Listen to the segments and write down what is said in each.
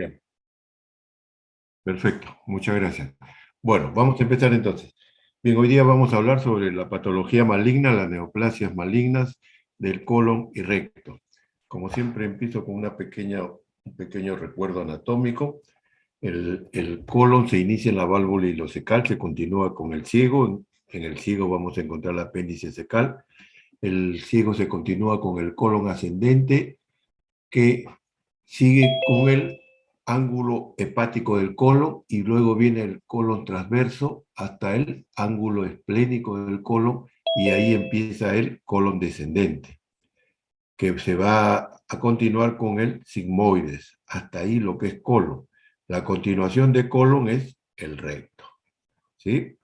Bien, perfecto, muchas gracias. Bueno, vamos a empezar entonces. Bien, hoy día vamos a hablar sobre la patología maligna, las neoplasias malignas del colon y recto. Como siempre, empiezo con un pequeño recuerdo anatómico. El colon se inicia en la válvula ileocecal, se continúa con el ciego. En el ciego vamos a encontrar el apéndice cecal. El ciego se continúa con el colon ascendente, que sigue con el ángulo hepático del colon y luego viene el colon transverso hasta el ángulo esplénico del colon y ahí empieza el colon descendente, que se va a continuar con el sigmoides. Hasta ahí lo que es colon. La continuación de colon es el recto. ¿Sí?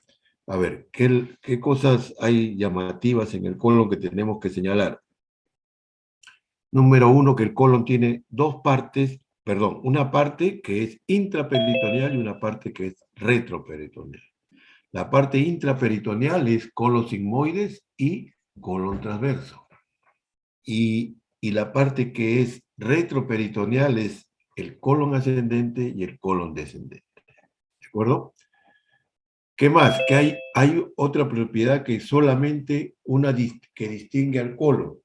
A ver, ¿qué cosas hay llamativas en el colon que tenemos que señalar? Número uno, que el colon tiene dos partes, perdón, una parte que es intraperitoneal y una parte que es retroperitoneal. La parte intraperitoneal es colon sigmoides y colon transverso. Y la parte que es retroperitoneal es el colon ascendente y el colon descendente. ¿De acuerdo? ¿Qué más? Que hay otra propiedad que solamente una que distingue al colon,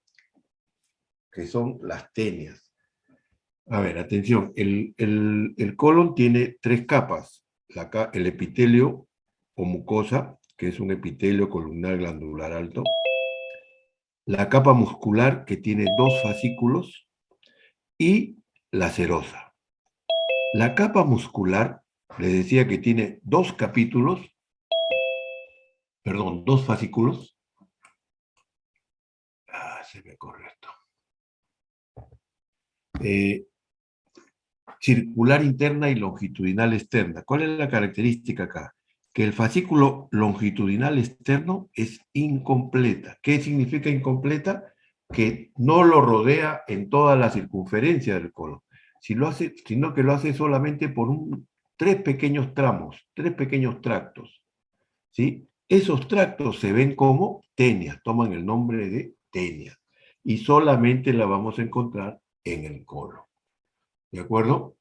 que son las tenias. A ver, atención, el colon tiene tres capas. El epitelio o mucosa, que es un epitelio columnar glandular alto. La capa muscular, que tiene dos fascículos. Y la serosa. La capa muscular, les decía que tiene dos capítulos, perdón, dos fascículos. Se me corre esto. Circular interna y longitudinal externa. ¿Cuál es la característica acá? Que el fascículo longitudinal externo es incompleta. ¿Qué significa incompleta? Que no lo rodea en toda la circunferencia del colon, sino que lo hace solamente por tres pequeños tramos, tres pequeños tractos. ¿Sí? Esos tractos se ven como tenias, toman el nombre de tenias, y solamente la vamos a encontrar en el colon. ¿De acuerdo?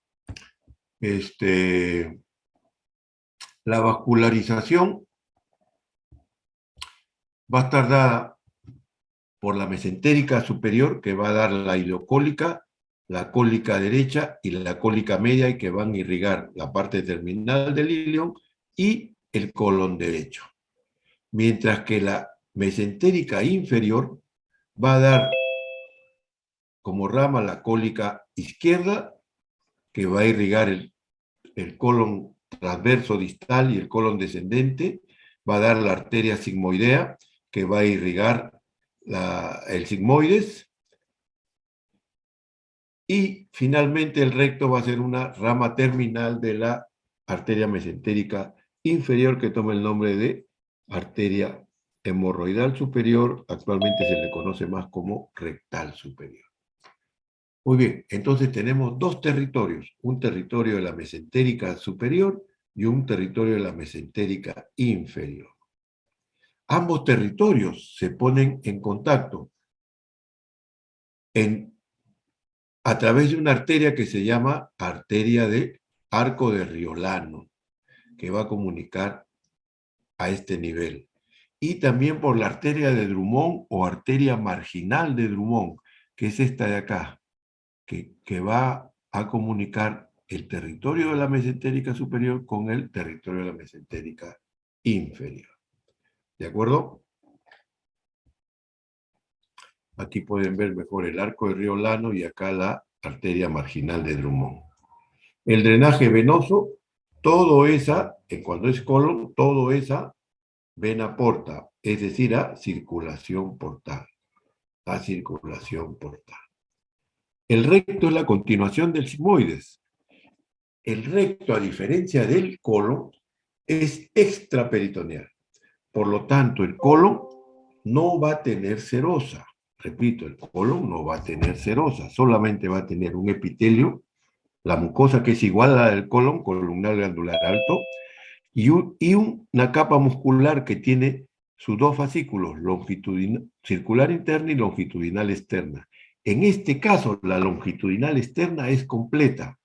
La vascularización va a estar dada por la mesentérica superior, que va a dar la ileocólica, la cólica derecha y la cólica media, y que van a irrigar la parte terminal del ilion y el colon derecho. Mientras que la mesentérica inferior va a dar como rama la cólica izquierda, que va a irrigar el colon transverso distal y el colon descendente, va a dar la arteria sigmoidea, que va a irrigar el sigmoides, y finalmente el recto va a ser una rama terminal de la arteria mesentérica inferior, que toma el nombre de arteria hemorroidal superior. Actualmente se le conoce más como rectal superior. Muy bien, entonces tenemos dos territorios, un territorio de la mesentérica superior y un territorio de la mesentérica inferior. Ambos territorios se ponen en contacto a través de una arteria que se llama arteria de arco de Riolano, que va a comunicar a este nivel. Y también por la arteria de Drummond o arteria marginal de Drummond, que es esta de acá, que va a comunicar el territorio de la mesentérica superior con el territorio de la mesentérica inferior. ¿De acuerdo? Aquí pueden ver mejor el arco de Riolano y acá la arteria marginal de Drummond. El drenaje venoso, cuando es colon, todo esa vena porta, es decir, a circulación portal. A circulación portal. El recto es la continuación del sigmoides. El recto, a diferencia del colon, es extraperitoneal. Por lo tanto, el colon no va a tener serosa. Repito, el colon no va a tener serosa, solamente va a tener un epitelio, la mucosa, que es igual a la del colon, columnar glandular alto, y una capa muscular que tiene sus dos fascículos, circular interna y longitudinal externa. En este caso, la longitudinal externa es completa.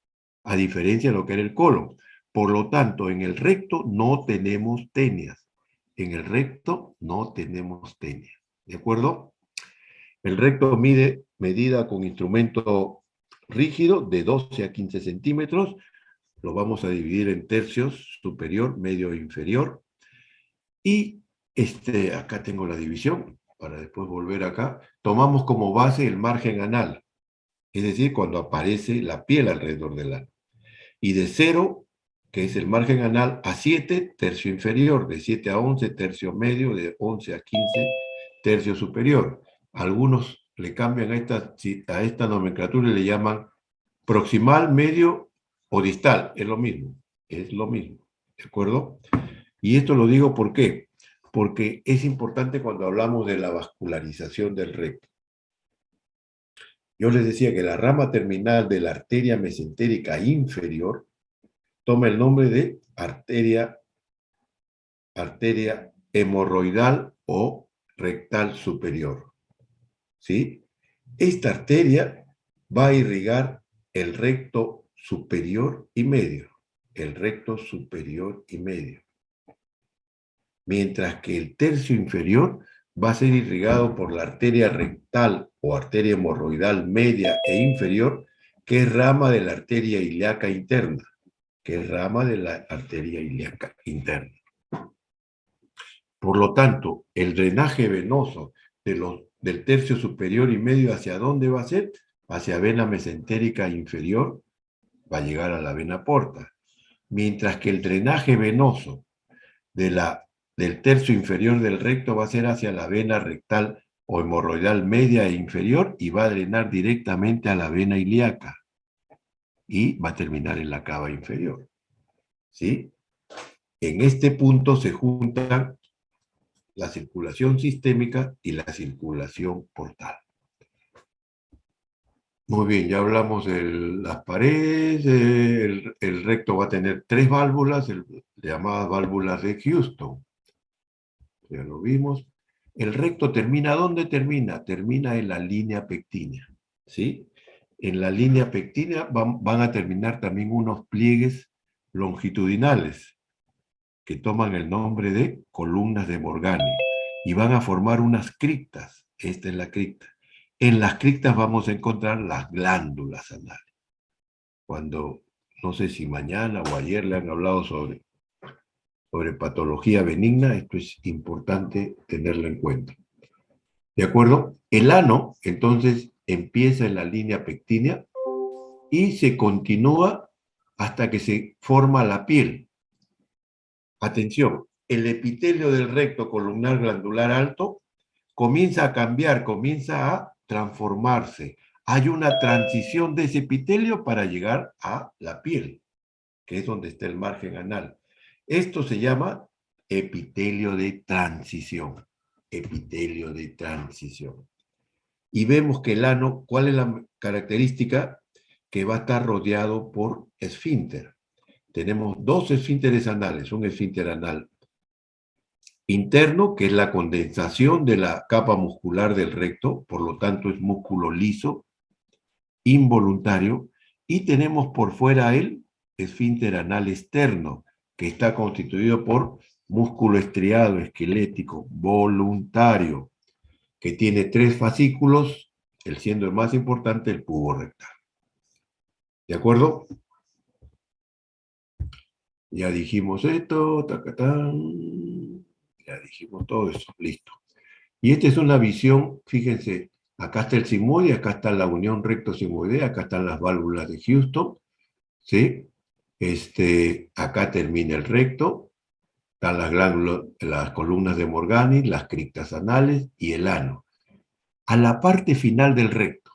a diferencia de lo que era el colon. Por lo tanto, en el recto no tenemos tenias. En el recto no tenemos tenias. ¿De acuerdo? El recto mide medida con instrumento rígido de 12 a 15 centímetros. Lo vamos a dividir en tercios, superior, medio e inferior. Y acá tengo la división, para después volver acá. Tomamos como base el margen anal, es decir, cuando aparece la piel alrededor del ano. Y de 0, que es el margen anal, a 7, tercio inferior, de 7 a 11, tercio medio, de 11 a 15, tercio superior. Algunos le cambian a esta nomenclatura y le llaman proximal, medio o distal. Es lo mismo, ¿de acuerdo? Y esto lo digo ¿por qué? Porque es importante cuando hablamos de la vascularización del recto. Yo les decía que la rama terminal de la arteria mesentérica inferior toma el nombre de arteria hemorroidal o rectal superior. ¿Sí? Esta arteria va a irrigar el recto superior y medio. El recto superior y medio. Mientras que el tercio inferior va a ser irrigado por la arteria rectal o arteria hemorroidal media e inferior, que es rama de la arteria ilíaca interna. Por lo tanto, el drenaje venoso del tercio superior y medio, ¿hacia dónde va a ser? Hacia vena mesentérica inferior, va a llegar a la vena porta. Mientras que el drenaje venoso del tercio inferior del recto va a ser hacia la vena rectal o hemorroidal media e inferior y va a drenar directamente a la vena ilíaca y va a terminar en la cava inferior. ¿Sí? En este punto se juntan la circulación sistémica y la circulación portal. Muy bien, ya hablamos de las paredes. El recto va a tener 3 válvulas, llamadas válvulas de Houston. Ya lo vimos. El recto termina, ¿dónde termina? Termina en la línea pectínea, ¿sí? En la línea pectínea van a terminar también unos pliegues longitudinales que toman el nombre de columnas de Morgani y van a formar unas criptas. Esta es la cripta. En las criptas vamos a encontrar las glándulas anales. Cuando, no sé si mañana o ayer le han hablado sobre patología benigna, esto es importante tenerlo en cuenta. ¿De acuerdo? El ano, entonces, empieza en la línea pectínea y se continúa hasta que se forma la piel. Atención, el epitelio del recto columnar glandular alto comienza a cambiar, comienza a transformarse. Hay una transición de ese epitelio para llegar a la piel, que es donde está el margen anal. Esto se llama epitelio de transición. Epitelio de transición. Y vemos que el ano, ¿cuál es la característica? Que va a estar rodeado por esfínter. Tenemos 2 esfínteres anales, un esfínter anal interno, que es la condensación de la capa muscular del recto, por lo tanto es músculo liso, involuntario, y tenemos por fuera el esfínter anal externo, que está constituido por músculo estriado esquelético voluntario, que tiene 3 fascículos, el siendo el más importante el pubo rectal. ¿De acuerdo? Ya dijimos esto, tacatán, ya dijimos todo eso, listo. Y esta es una visión, fíjense, acá está el sigmoide, acá está la unión recto-sigmoidea, acá están las válvulas de Houston, ¿sí? Acá termina el recto, están las glándulas, las columnas de Morgani, las criptas anales y el ano. A la parte final del recto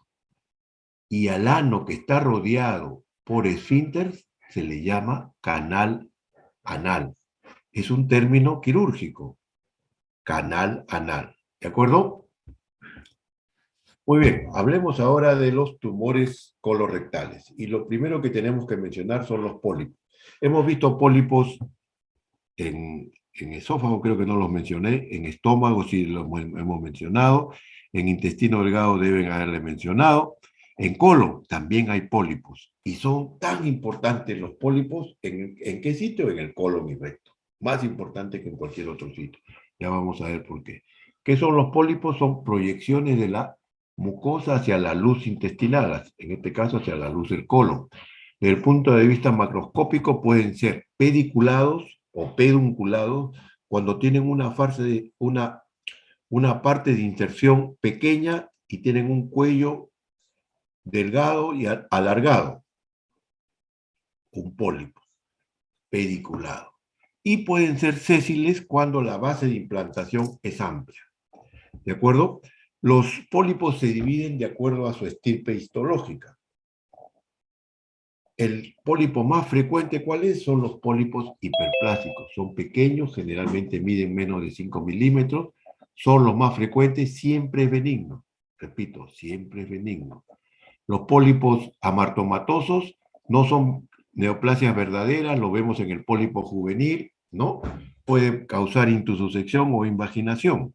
y al ano que está rodeado por esfínteres se le llama canal anal. Es un término quirúrgico, canal anal. ¿De acuerdo? Muy bien, hablemos ahora de los tumores colorectales. Y lo primero que tenemos que mencionar son los pólipos. Hemos visto pólipos en esófago, creo que no los mencioné, en estómago sí los hemos mencionado, en intestino delgado deben haberle mencionado, En colon también hay pólipos y son tan importantes los pólipos ¿en qué sitio? En el colon y recto. Más importante que en cualquier otro sitio. Ya vamos a ver por qué. ¿Qué son los pólipos? Son proyecciones de la mucosa hacia la luz intestinal, en este caso hacia la luz del colon. Desde el punto de vista macroscópico pueden ser pediculados o pedunculados cuando tienen una parte de inserción pequeña y tienen un cuello delgado y alargado, un pólipo pediculado. Y pueden ser sésiles cuando la base de implantación es amplia. ¿De acuerdo? Los pólipos se dividen de acuerdo a su estirpe histológica. El pólipo más frecuente, ¿cuál es? Son los pólipos hiperplásticos. Son pequeños, generalmente miden menos de 5 milímetros. Son los más frecuentes, siempre benignos. Repito, siempre es benigno. Los pólipos amartomatosos no son neoplasias verdaderas, lo vemos en el pólipo juvenil, ¿no? Pueden causar intussusección o invaginación.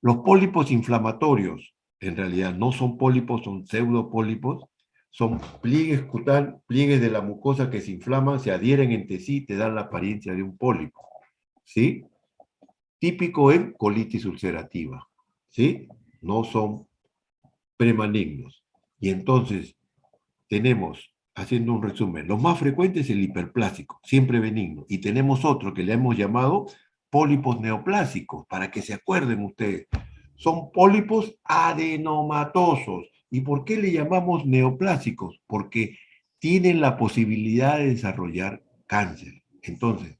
Los pólipos inflamatorios, en realidad no son pólipos, son pseudopólipos, son pliegues de la mucosa que se inflaman, se adhieren entre sí y te dan la apariencia de un pólipo, ¿sí? Típico en colitis ulcerativa, ¿sí? No son premalignos. Y entonces tenemos, haciendo un resumen, los más frecuentes el hiperplásico, siempre benigno, y tenemos otro que le hemos llamado pólipos neoplásicos, para que se acuerden ustedes. Son pólipos adenomatosos. ¿Y por qué le llamamos neoplásicos? Porque tienen la posibilidad de desarrollar cáncer. Entonces,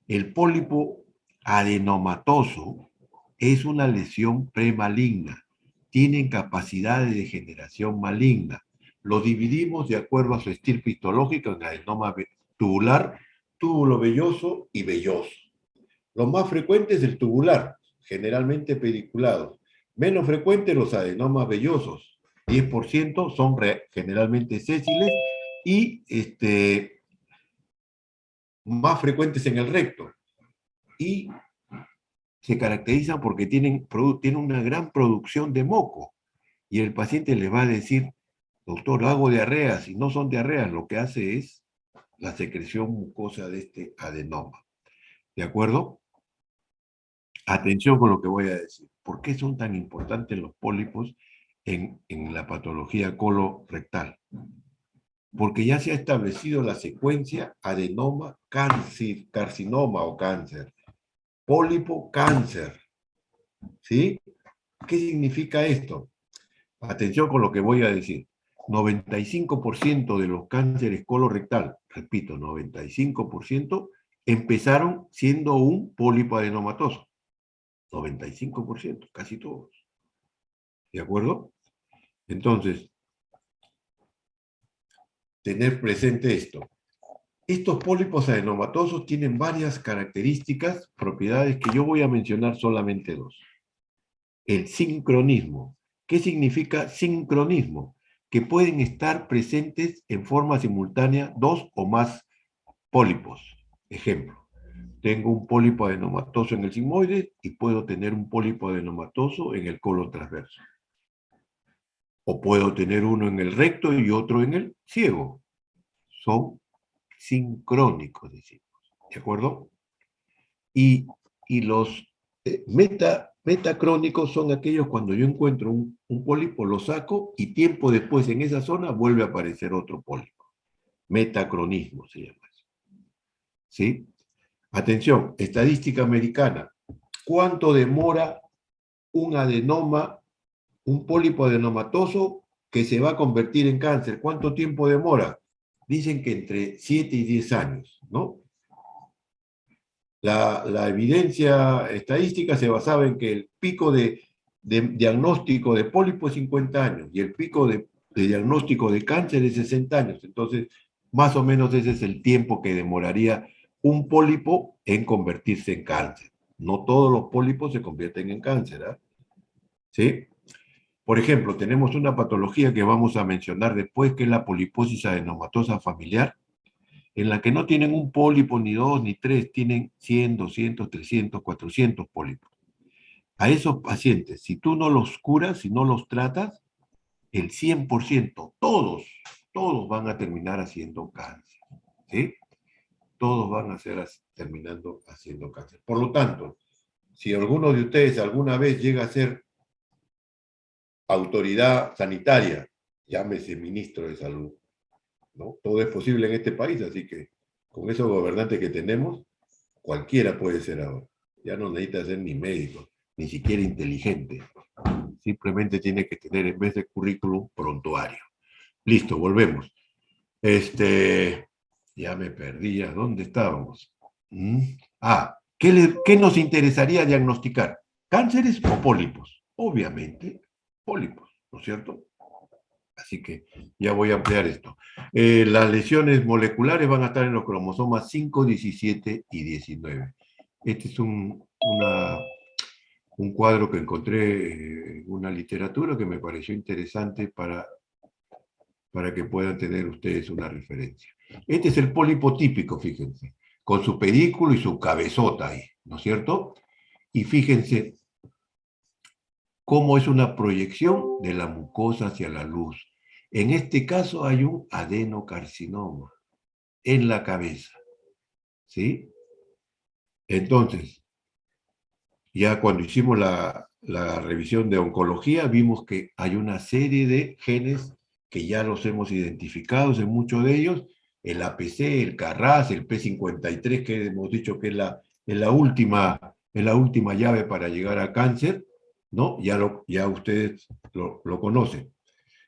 el pólipo adenomatoso es una lesión premaligna. Tienen capacidad de degeneración maligna. Lo dividimos de acuerdo a su estirpe histológica en adenoma tubular, túbulo velloso y velloso. Lo más frecuente es el tubular, generalmente pediculados. Menos frecuentes los adenomas vellosos, 10% son generalmente sésiles y más frecuentes en el recto. Y se caracterizan porque tienen una gran producción de moco. Y el paciente le va a decir, doctor, hago diarreas, y no son diarreas, lo que hace es la secreción mucosa de este adenoma. ¿De acuerdo? Atención con lo que voy a decir. ¿Por qué son tan importantes los pólipos en la patología colorectal? Porque ya se ha establecido la secuencia adenoma, cáncer, carcinoma o cáncer, pólipo, cáncer. ¿Sí? ¿Qué significa esto? Atención con lo que voy a decir. 95% de los cánceres colorectal, repito, 95%, empezaron siendo un pólipo adenomatoso. 95%, casi todos. ¿De acuerdo? Entonces, tener presente esto. Estos pólipos adenomatosos tienen varias características, propiedades que yo voy a mencionar solamente dos. El sincronismo. ¿Qué significa sincronismo? Que pueden estar presentes en forma simultánea dos o más pólipos. Ejemplo, tengo un pólipo adenomatoso en el sigmoide y puedo tener un pólipo adenomatoso en el colon transverso. O puedo tener uno en el recto y otro en el ciego. Son sincrónicos, decimos. ¿De acuerdo? Y los metacrónicos son aquellos cuando yo encuentro un pólipo, lo saco y tiempo después en esa zona vuelve a aparecer otro pólipo. Metacronismo se llama eso. ¿Sí? Atención, estadística americana. ¿Cuánto demora un adenoma, un pólipo adenomatoso que se va a convertir en cáncer? ¿Cuánto tiempo demora? Dicen que entre 7 y 10 años, ¿no? La evidencia estadística se basaba en que el pico de diagnóstico de pólipo es 50 años y el pico de diagnóstico de cáncer es 60 años. Entonces, más o menos ese es el tiempo que demoraría un pólipo en convertirse en cáncer. No todos los pólipos se convierten en cáncer, ¿eh? ¿Sí? Por ejemplo, tenemos una patología que vamos a mencionar después, que es la poliposis adenomatosa familiar, en la que no tienen un pólipo, ni dos, ni tres, tienen 100, 200, 300, 400 pólipos. A esos pacientes, si tú no los curas, si no los tratas, el 100%, todos van a terminar haciendo cáncer, ¿sí? Todos van a terminando haciendo cáncer. Por lo tanto, si alguno de ustedes alguna vez llega a ser autoridad sanitaria, llámese ministro de salud, ¿no? Todo es posible en este país, así que con esos gobernantes que tenemos, cualquiera puede ser ahora. Ya no necesita ser ni médico, ni siquiera inteligente. Simplemente tiene que tener, en vez de currículum, prontuario. Listo, volvemos. Ya me perdí, ¿a dónde estábamos? ¿Qué nos interesaría diagnosticar? ¿Cánceres o pólipos? Obviamente, pólipos, ¿no es cierto? Así que ya voy a ampliar esto. Las lesiones moleculares van a estar en los cromosomas 5, 17 y 19. Este es un cuadro que encontré en una literatura que me pareció interesante para que puedan tener ustedes una referencia. Este es el pólipo típico, fíjense, con su pedículo y su cabezota ahí, ¿no es cierto? Y fíjense cómo es una proyección de la mucosa hacia la luz. En este caso hay un adenocarcinoma en la cabeza, ¿sí? Entonces, ya cuando hicimos la revisión de oncología, vimos que hay una serie de genes que ya los hemos identificado en muchos de ellos, el APC, el CARRAS, el P53, que hemos dicho que es la última llave para llegar a cáncer, ¿no? Ya ustedes lo conocen.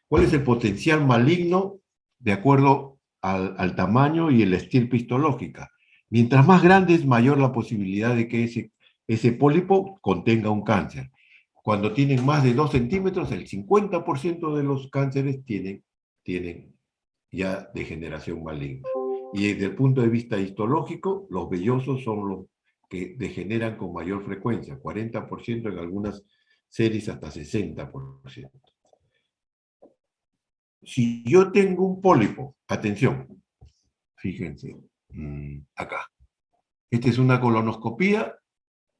¿Cuál es el potencial maligno de acuerdo al tamaño y el estirpe histológica? Mientras más grande es mayor la posibilidad de que ese pólipo contenga un cáncer. Cuando tienen más de 2 centímetros, el 50% de los cánceres tienen ya degeneración maligna. Y desde el punto de vista histológico, los vellosos son los que degeneran con mayor frecuencia, 40% en algunas series hasta 60%. Si yo tengo un pólipo, atención, fíjense, acá. Esta es una colonoscopía,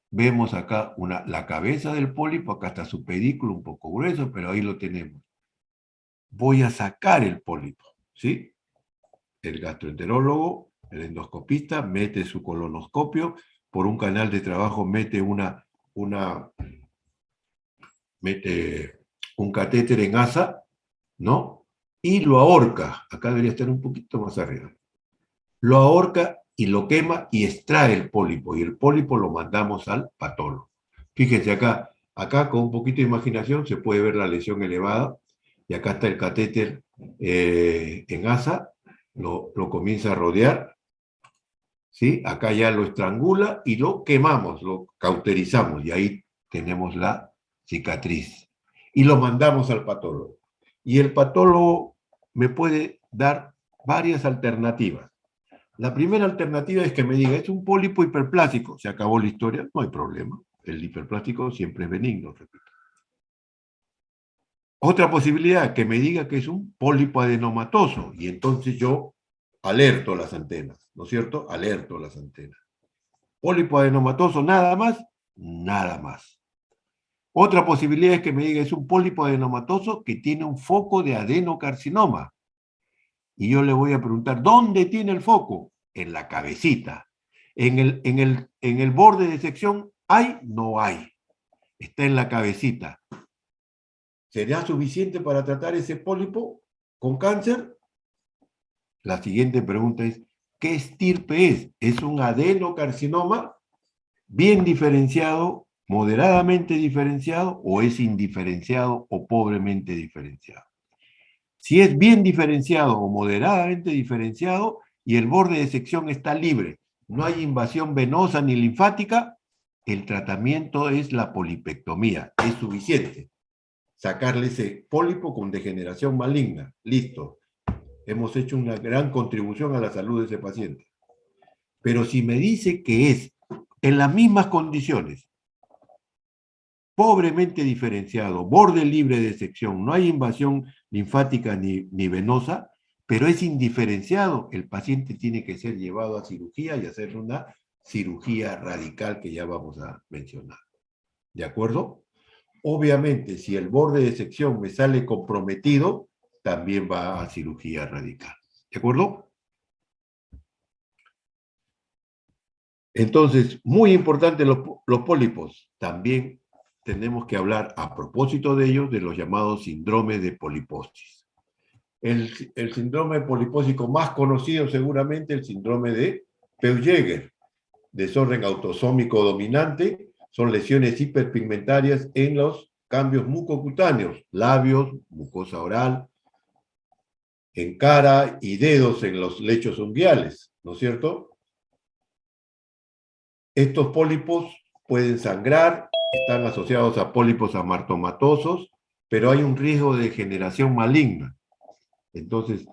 vemos acá la cabeza del pólipo, acá está su pedículo un poco grueso, pero ahí lo tenemos. Voy a sacar el pólipo, ¿sí? El gastroenterólogo, el endoscopista, mete su colonoscopio, por un canal de trabajo mete un catéter en asa, ¿no? Y lo ahorca, acá debería estar un poquito más arriba. Lo ahorca y lo quema y extrae el pólipo, y el pólipo lo mandamos al patólogo. Fíjense acá con un poquito de imaginación se puede ver la lesión elevada, y acá está el catéter en asa, lo comienza a rodear, ¿sí? Acá ya lo estrangula y lo quemamos, lo cauterizamos, y ahí tenemos la cicatriz. Y lo mandamos al patólogo. Y el patólogo me puede dar varias alternativas. La primera alternativa es que me diga, es un pólipo hiperplástico, se acabó la historia, no hay problema. El hiperplástico siempre es benigno, repito. Otra posibilidad, que me diga que es un pólipo adenomatoso, y entonces yo alerto las antenas, ¿no es cierto? Alerto las antenas. Pólipo adenomatoso, nada más, nada más. Otra posibilidad es que me diga, es un pólipo adenomatoso que tiene un foco de adenocarcinoma. Y yo le voy a preguntar, ¿dónde tiene el foco? En la cabecita. En el borde de sección, ¿hay? No hay. Está en la cabecita. ¿Será suficiente para tratar ese pólipo con cáncer? La siguiente pregunta es, ¿qué estirpe es? ¿Es un adenocarcinoma bien diferenciado, moderadamente diferenciado, o es indiferenciado o pobremente diferenciado? Si es bien diferenciado o moderadamente diferenciado y el borde de sección está libre, no hay invasión venosa ni linfática, el tratamiento es la polipectomía. Es suficiente. Sacarle ese pólipo con degeneración maligna. Listo. Hemos hecho una gran contribución a la salud de ese paciente. Pero si me dice que es en las mismas condiciones, pobremente diferenciado, borde libre de sección, no hay invasión linfática ni venosa, pero es indiferenciado, el paciente tiene que ser llevado a cirugía y hacer una cirugía radical que ya vamos a mencionar. ¿De acuerdo? Obviamente, si el borde de sección me sale comprometido, también va a cirugía radical. ¿De acuerdo? Entonces, muy importante los pólipos. También tenemos que hablar a propósito de ellos de los llamados síndromes de poliposis. El síndrome polipósico más conocido seguramente el síndrome de Peutz-Jeghers, desorden autosómico dominante, son lesiones hiperpigmentarias en los cambios mucocutáneos, labios, mucosa oral, en cara y dedos en los lechos unguiales, ¿no es cierto? Estos pólipos pueden sangrar, están asociados a pólipos amartomatosos, pero hay un riesgo de degeneración maligna. Entonces,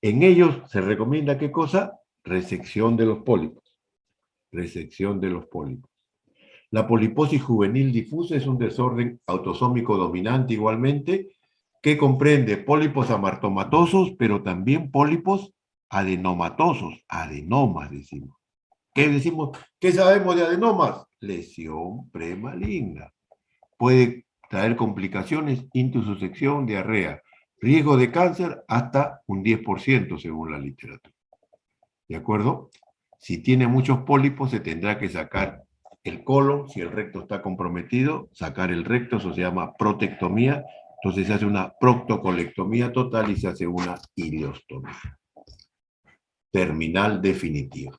en ellos se recomienda ¿qué cosa? Resección de los pólipos. Resección de los pólipos. La poliposis juvenil difusa es un desorden autosómico dominante igualmente, que comprende pólipos amartomatosos, pero también pólipos adenomatosos, adenomas decimos. ¿Qué decimos? ¿Qué sabemos de adenomas? Lesión premaligna. Puede traer complicaciones, intussusección, diarrea, riesgo de cáncer hasta un 10% según la literatura. ¿De acuerdo? Si tiene muchos pólipos se tendrá que sacar el colon, si el recto está comprometido, sacar el recto, eso se llama protectomía, entonces se hace una proctocolectomía total y se hace una ileostomía terminal definitiva.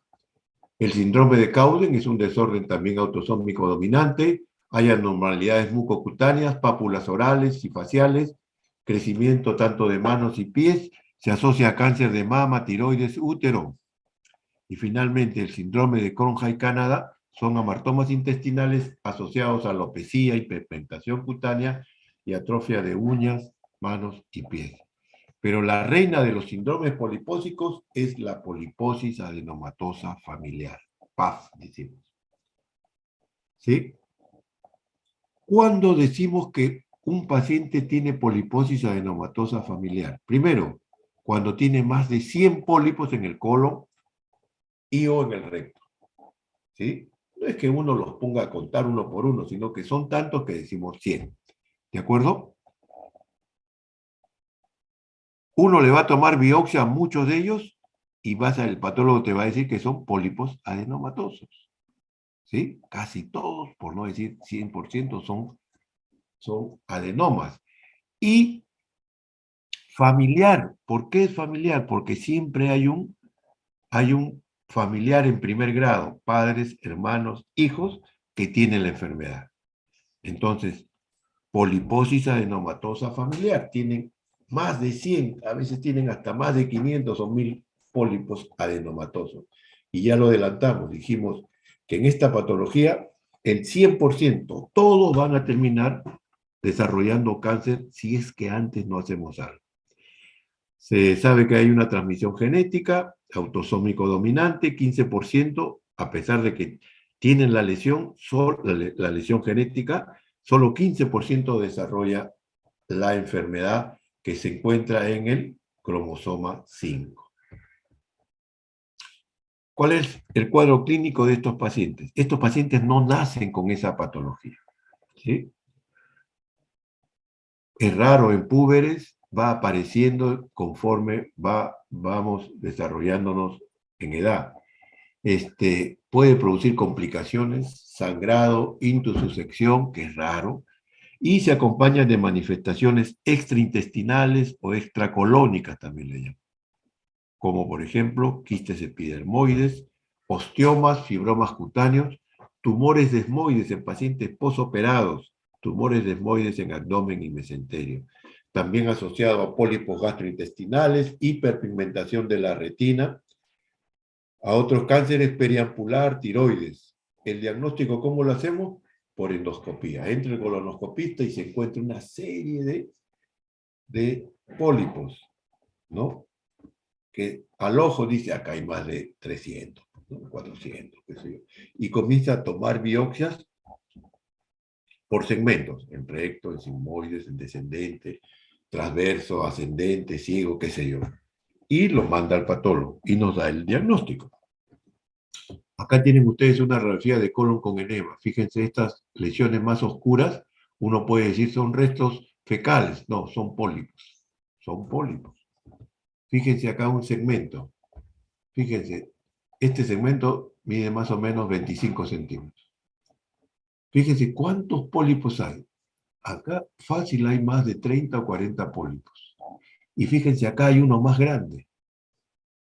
El síndrome de Cowden es un desorden también autosómico dominante, hay anormalidades mucocutáneas, pápulas orales y faciales, crecimiento tanto de manos y pies, se asocia a cáncer de mama, tiroides, útero. Y finalmente, el síndrome de Crohn-Canada son amartomas intestinales asociados a alopecia, hiperpigmentación cutánea y atrofia de uñas, manos y pies. Pero la reina de los síndromes polipósicos es la poliposis adenomatosa familiar, PAF, decimos. ¿Sí? ¿Cuándo decimos que un paciente tiene poliposis adenomatosa familiar? Primero, cuando tiene más de 100 pólipos en el colon y o en el recto. ¿Sí? No es que uno los ponga a contar uno por uno, sino que son tantos que decimos 100. ¿De acuerdo? Uno le va a tomar biopsia a muchos de ellos y el patólogo te va a decir que son pólipos adenomatosos. ¿Sí? Casi todos, por no decir 100%, son adenomas. Y familiar, ¿por qué es familiar? Porque siempre hay un familiar en primer grado, padres, hermanos, hijos, que tienen la enfermedad. Entonces, poliposis adenomatosa familiar, tienen más de 100, a veces tienen hasta más de 500 o 1000 pólipos adenomatosos. Y ya lo adelantamos, dijimos que en esta patología el 100%, todos van a terminar desarrollando cáncer si es que antes no hacemos algo. Se sabe que hay una transmisión genética, autosómico dominante, 15%, a pesar de que tienen la lesión, la lesión genética, solo 15% desarrolla la enfermedad que se encuentra en el cromosoma 5. ¿Cuál es el cuadro clínico de estos pacientes? Estos pacientes no nacen con esa patología. ¿Sí? Es raro en púberes, va apareciendo conforme vamos desarrollándonos en edad. Puede producir complicaciones, sangrado, intussusección, que es raro, y se acompaña de manifestaciones extraintestinales o extracolónicas, también le llaman, como por ejemplo quistes epidermoides, osteomas, fibromas cutáneos, tumores desmoides en pacientes posoperados, tumores desmoides en abdomen y mesenterio, también asociado a pólipos gastrointestinales, hiperpigmentación de la retina, a otros cánceres periampular, tiroides. El diagnóstico, ¿cómo lo hacemos? Por endoscopía. Entra el colonoscopista y se encuentra una serie de pólipos, ¿no? Que al ojo dice, acá hay más de 300, ¿no? 400, qué sé yo. Y comienza a tomar biopsias por segmentos, en recto, en sigmoides, en descendente, transverso, ascendente, ciego, qué sé yo. Y lo manda al patólogo y nos da el diagnóstico. Acá tienen ustedes una radiografía de colon con enema. Fíjense estas lesiones más oscuras, Uno puede decir son restos fecales. No, son pólipos. Son pólipos. Fíjense acá un segmento. Fíjense, este segmento mide más o menos 25 centímetros. Fíjense cuántos pólipos hay. Acá fácil hay más de 30 o 40 pólipos. Y fíjense, acá hay uno más grande,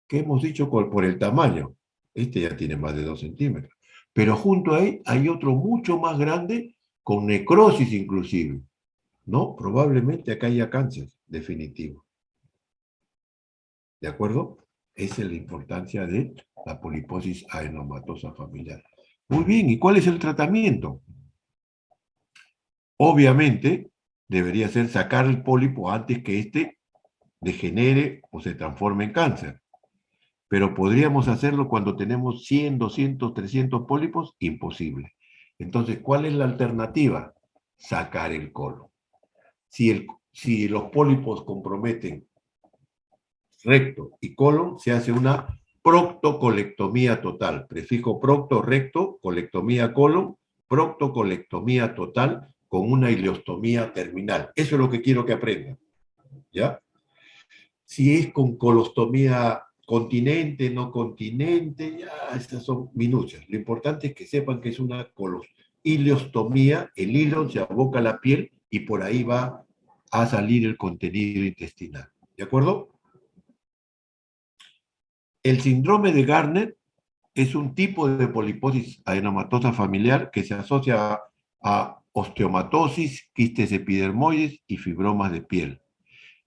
que hemos dicho por el tamaño. Este ya tiene más de 2 centímetros. Pero junto a él hay otro mucho más grande, con necrosis inclusive. No, probablemente acá haya cáncer definitivo. ¿De acuerdo? Esa es la importancia de la poliposis adenomatosa familiar. Muy bien, ¿y cuál es el tratamiento? Obviamente, debería ser sacar el pólipo antes que éste degenere o se transforme en cáncer. Pero podríamos hacerlo cuando tenemos 100, 200, 300 pólipos, imposible. Entonces, ¿cuál es la alternativa? Sacar el colon. Si los pólipos comprometen recto y colon, se hace una proctocolectomía total. Prefijo procto, recto, colectomía colon, proctocolectomía total con una ileostomía terminal. Eso es lo que quiero que aprendan. ¿Ya? Si es con colostomía continente, no continente, ya estas son minucias. Lo importante es que sepan que es una ileostomía, el hilo se aboca a la piel y por ahí va a salir el contenido intestinal. ¿De acuerdo? El síndrome de Gardner es un tipo de poliposis adenomatosa familiar que se asocia a osteomatosis, quistes epidermoides y fibromas de piel.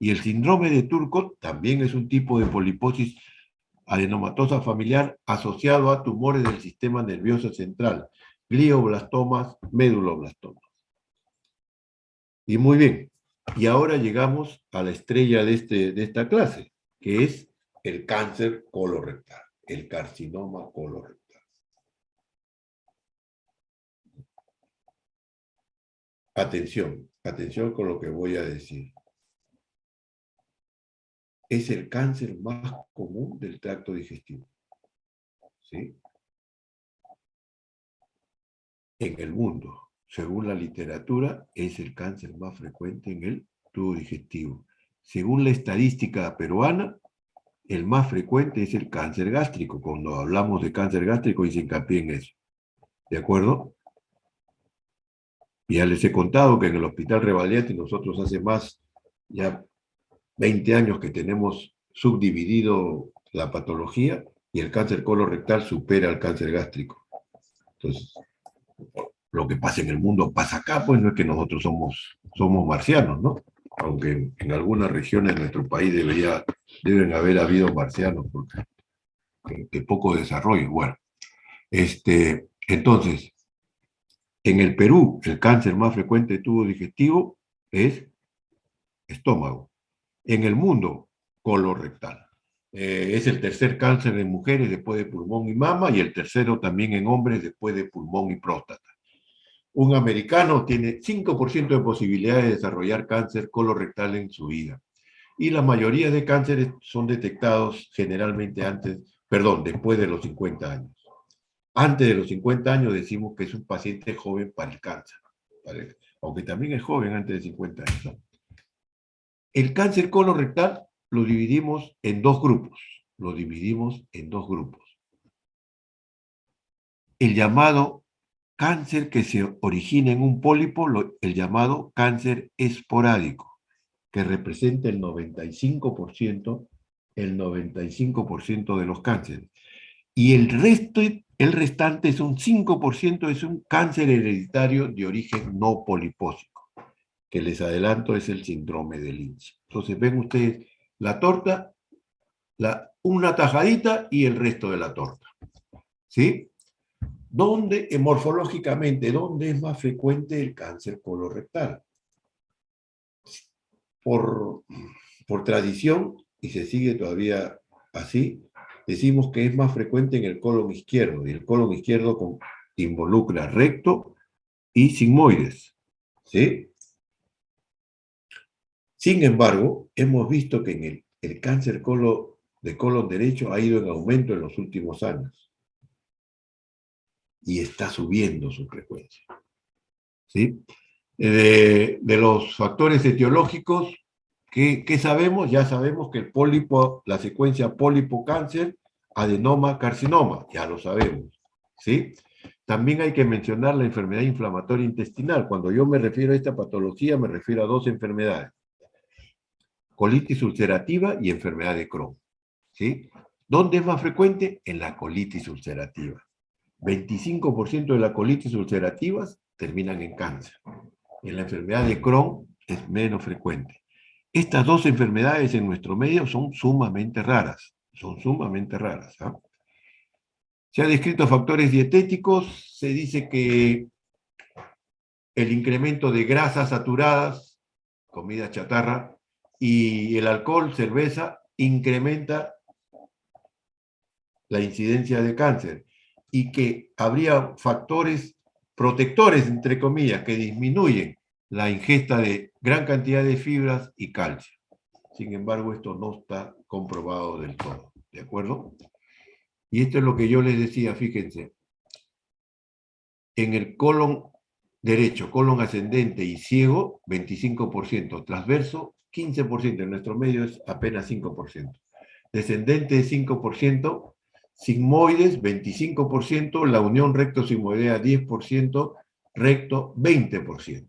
Y el síndrome de Turco también es un tipo de poliposis adenomatosa familiar asociado a tumores del sistema nervioso central, glioblastomas, meduloblastomas. Y muy bien, y ahora llegamos a la estrella de esta clase, que es el cáncer colorectal, el carcinoma colorectal. Atención, atención con lo que voy a decir. Es el cáncer más común del tracto digestivo. ¿Sí? En el mundo, según la literatura, es el cáncer más frecuente en el tubo digestivo. Según la estadística peruana, el más frecuente es el cáncer gástrico. Cuando hablamos de cáncer gástrico, hice hincapié en eso. ¿De acuerdo? Ya les he contado que en el Hospital Revalliati nosotros hace más, ya 20 años que tenemos subdividido la patología y el cáncer colorectal supera al cáncer gástrico. Entonces, lo que pasa en el mundo pasa acá, pues no es que nosotros somos marcianos, ¿no? Aunque en algunas regiones de nuestro país deben haber habido marcianos, porque que poco desarrollo. Bueno, entonces, en el Perú, el cáncer más frecuente de tubo digestivo es estómago. En el mundo, colorectal. Es el tercer cáncer en mujeres después de pulmón y mama y el tercero también en hombres después de pulmón y próstata. Un americano tiene 5% de posibilidad de desarrollar cáncer colorectal en su vida. Y la mayoría de cánceres son detectados generalmente después de los 50 años. Antes de los 50 años decimos que es un paciente joven para el cáncer, aunque también es joven antes de 50 años, ¿no? El cáncer colorectal lo dividimos en dos grupos. Lo dividimos en dos grupos. El llamado cáncer que se origina en un pólipo, el llamado cáncer esporádico, que representa el 95% de los cánceres. Y el restante es un 5%, es un cáncer hereditario de origen no polipósico, que les adelanto es el síndrome de Lynch. Entonces ven ustedes la torta, una tajadita y el resto de la torta. ¿Sí? Morfológicamente, ¿dónde es más frecuente el cáncer colorectal? Por, por tradición, y se sigue todavía así, decimos que es más frecuente en el colon izquierdo, y el colon izquierdo involucra recto y sigmoides. ¿Sí? Sin embargo, hemos visto que en el cáncer de colon derecho ha ido en aumento en los últimos años y está subiendo su frecuencia. ¿Sí? De los factores etiológicos, ¿qué sabemos? Ya sabemos que el pólipo, la secuencia pólipo-cáncer, adenoma-carcinoma, ya lo sabemos, ¿sí? También hay que mencionar la enfermedad inflamatoria intestinal. Cuando yo me refiero a esta patología, me refiero a dos enfermedades: colitis ulcerativa y enfermedad de Crohn, ¿sí? ¿Dónde es más frecuente? En la colitis ulcerativa. 25% de las colitis ulcerativas terminan en cáncer. En la enfermedad de Crohn es menos frecuente. Estas dos enfermedades en nuestro medio son sumamente raras. Son sumamente raras. ¿Ah? Se han descrito factores dietéticos. Se dice que el incremento de grasas saturadas, comida chatarra, y el alcohol, cerveza, incrementa la incidencia de cáncer. Y que habría factores protectores, entre comillas, que disminuyen la ingesta de gran cantidad de fibras y calcio. Sin embargo, esto no está comprobado del todo, ¿de acuerdo? Y esto es lo que yo les decía, fíjense, en el colon derecho, colon ascendente y ciego, 25%, transverso, 15%, en nuestro medio es apenas 5%. Descendente, 5%, sigmoides, 25%, la unión recto-sigmoidea, 10%, recto, 20%.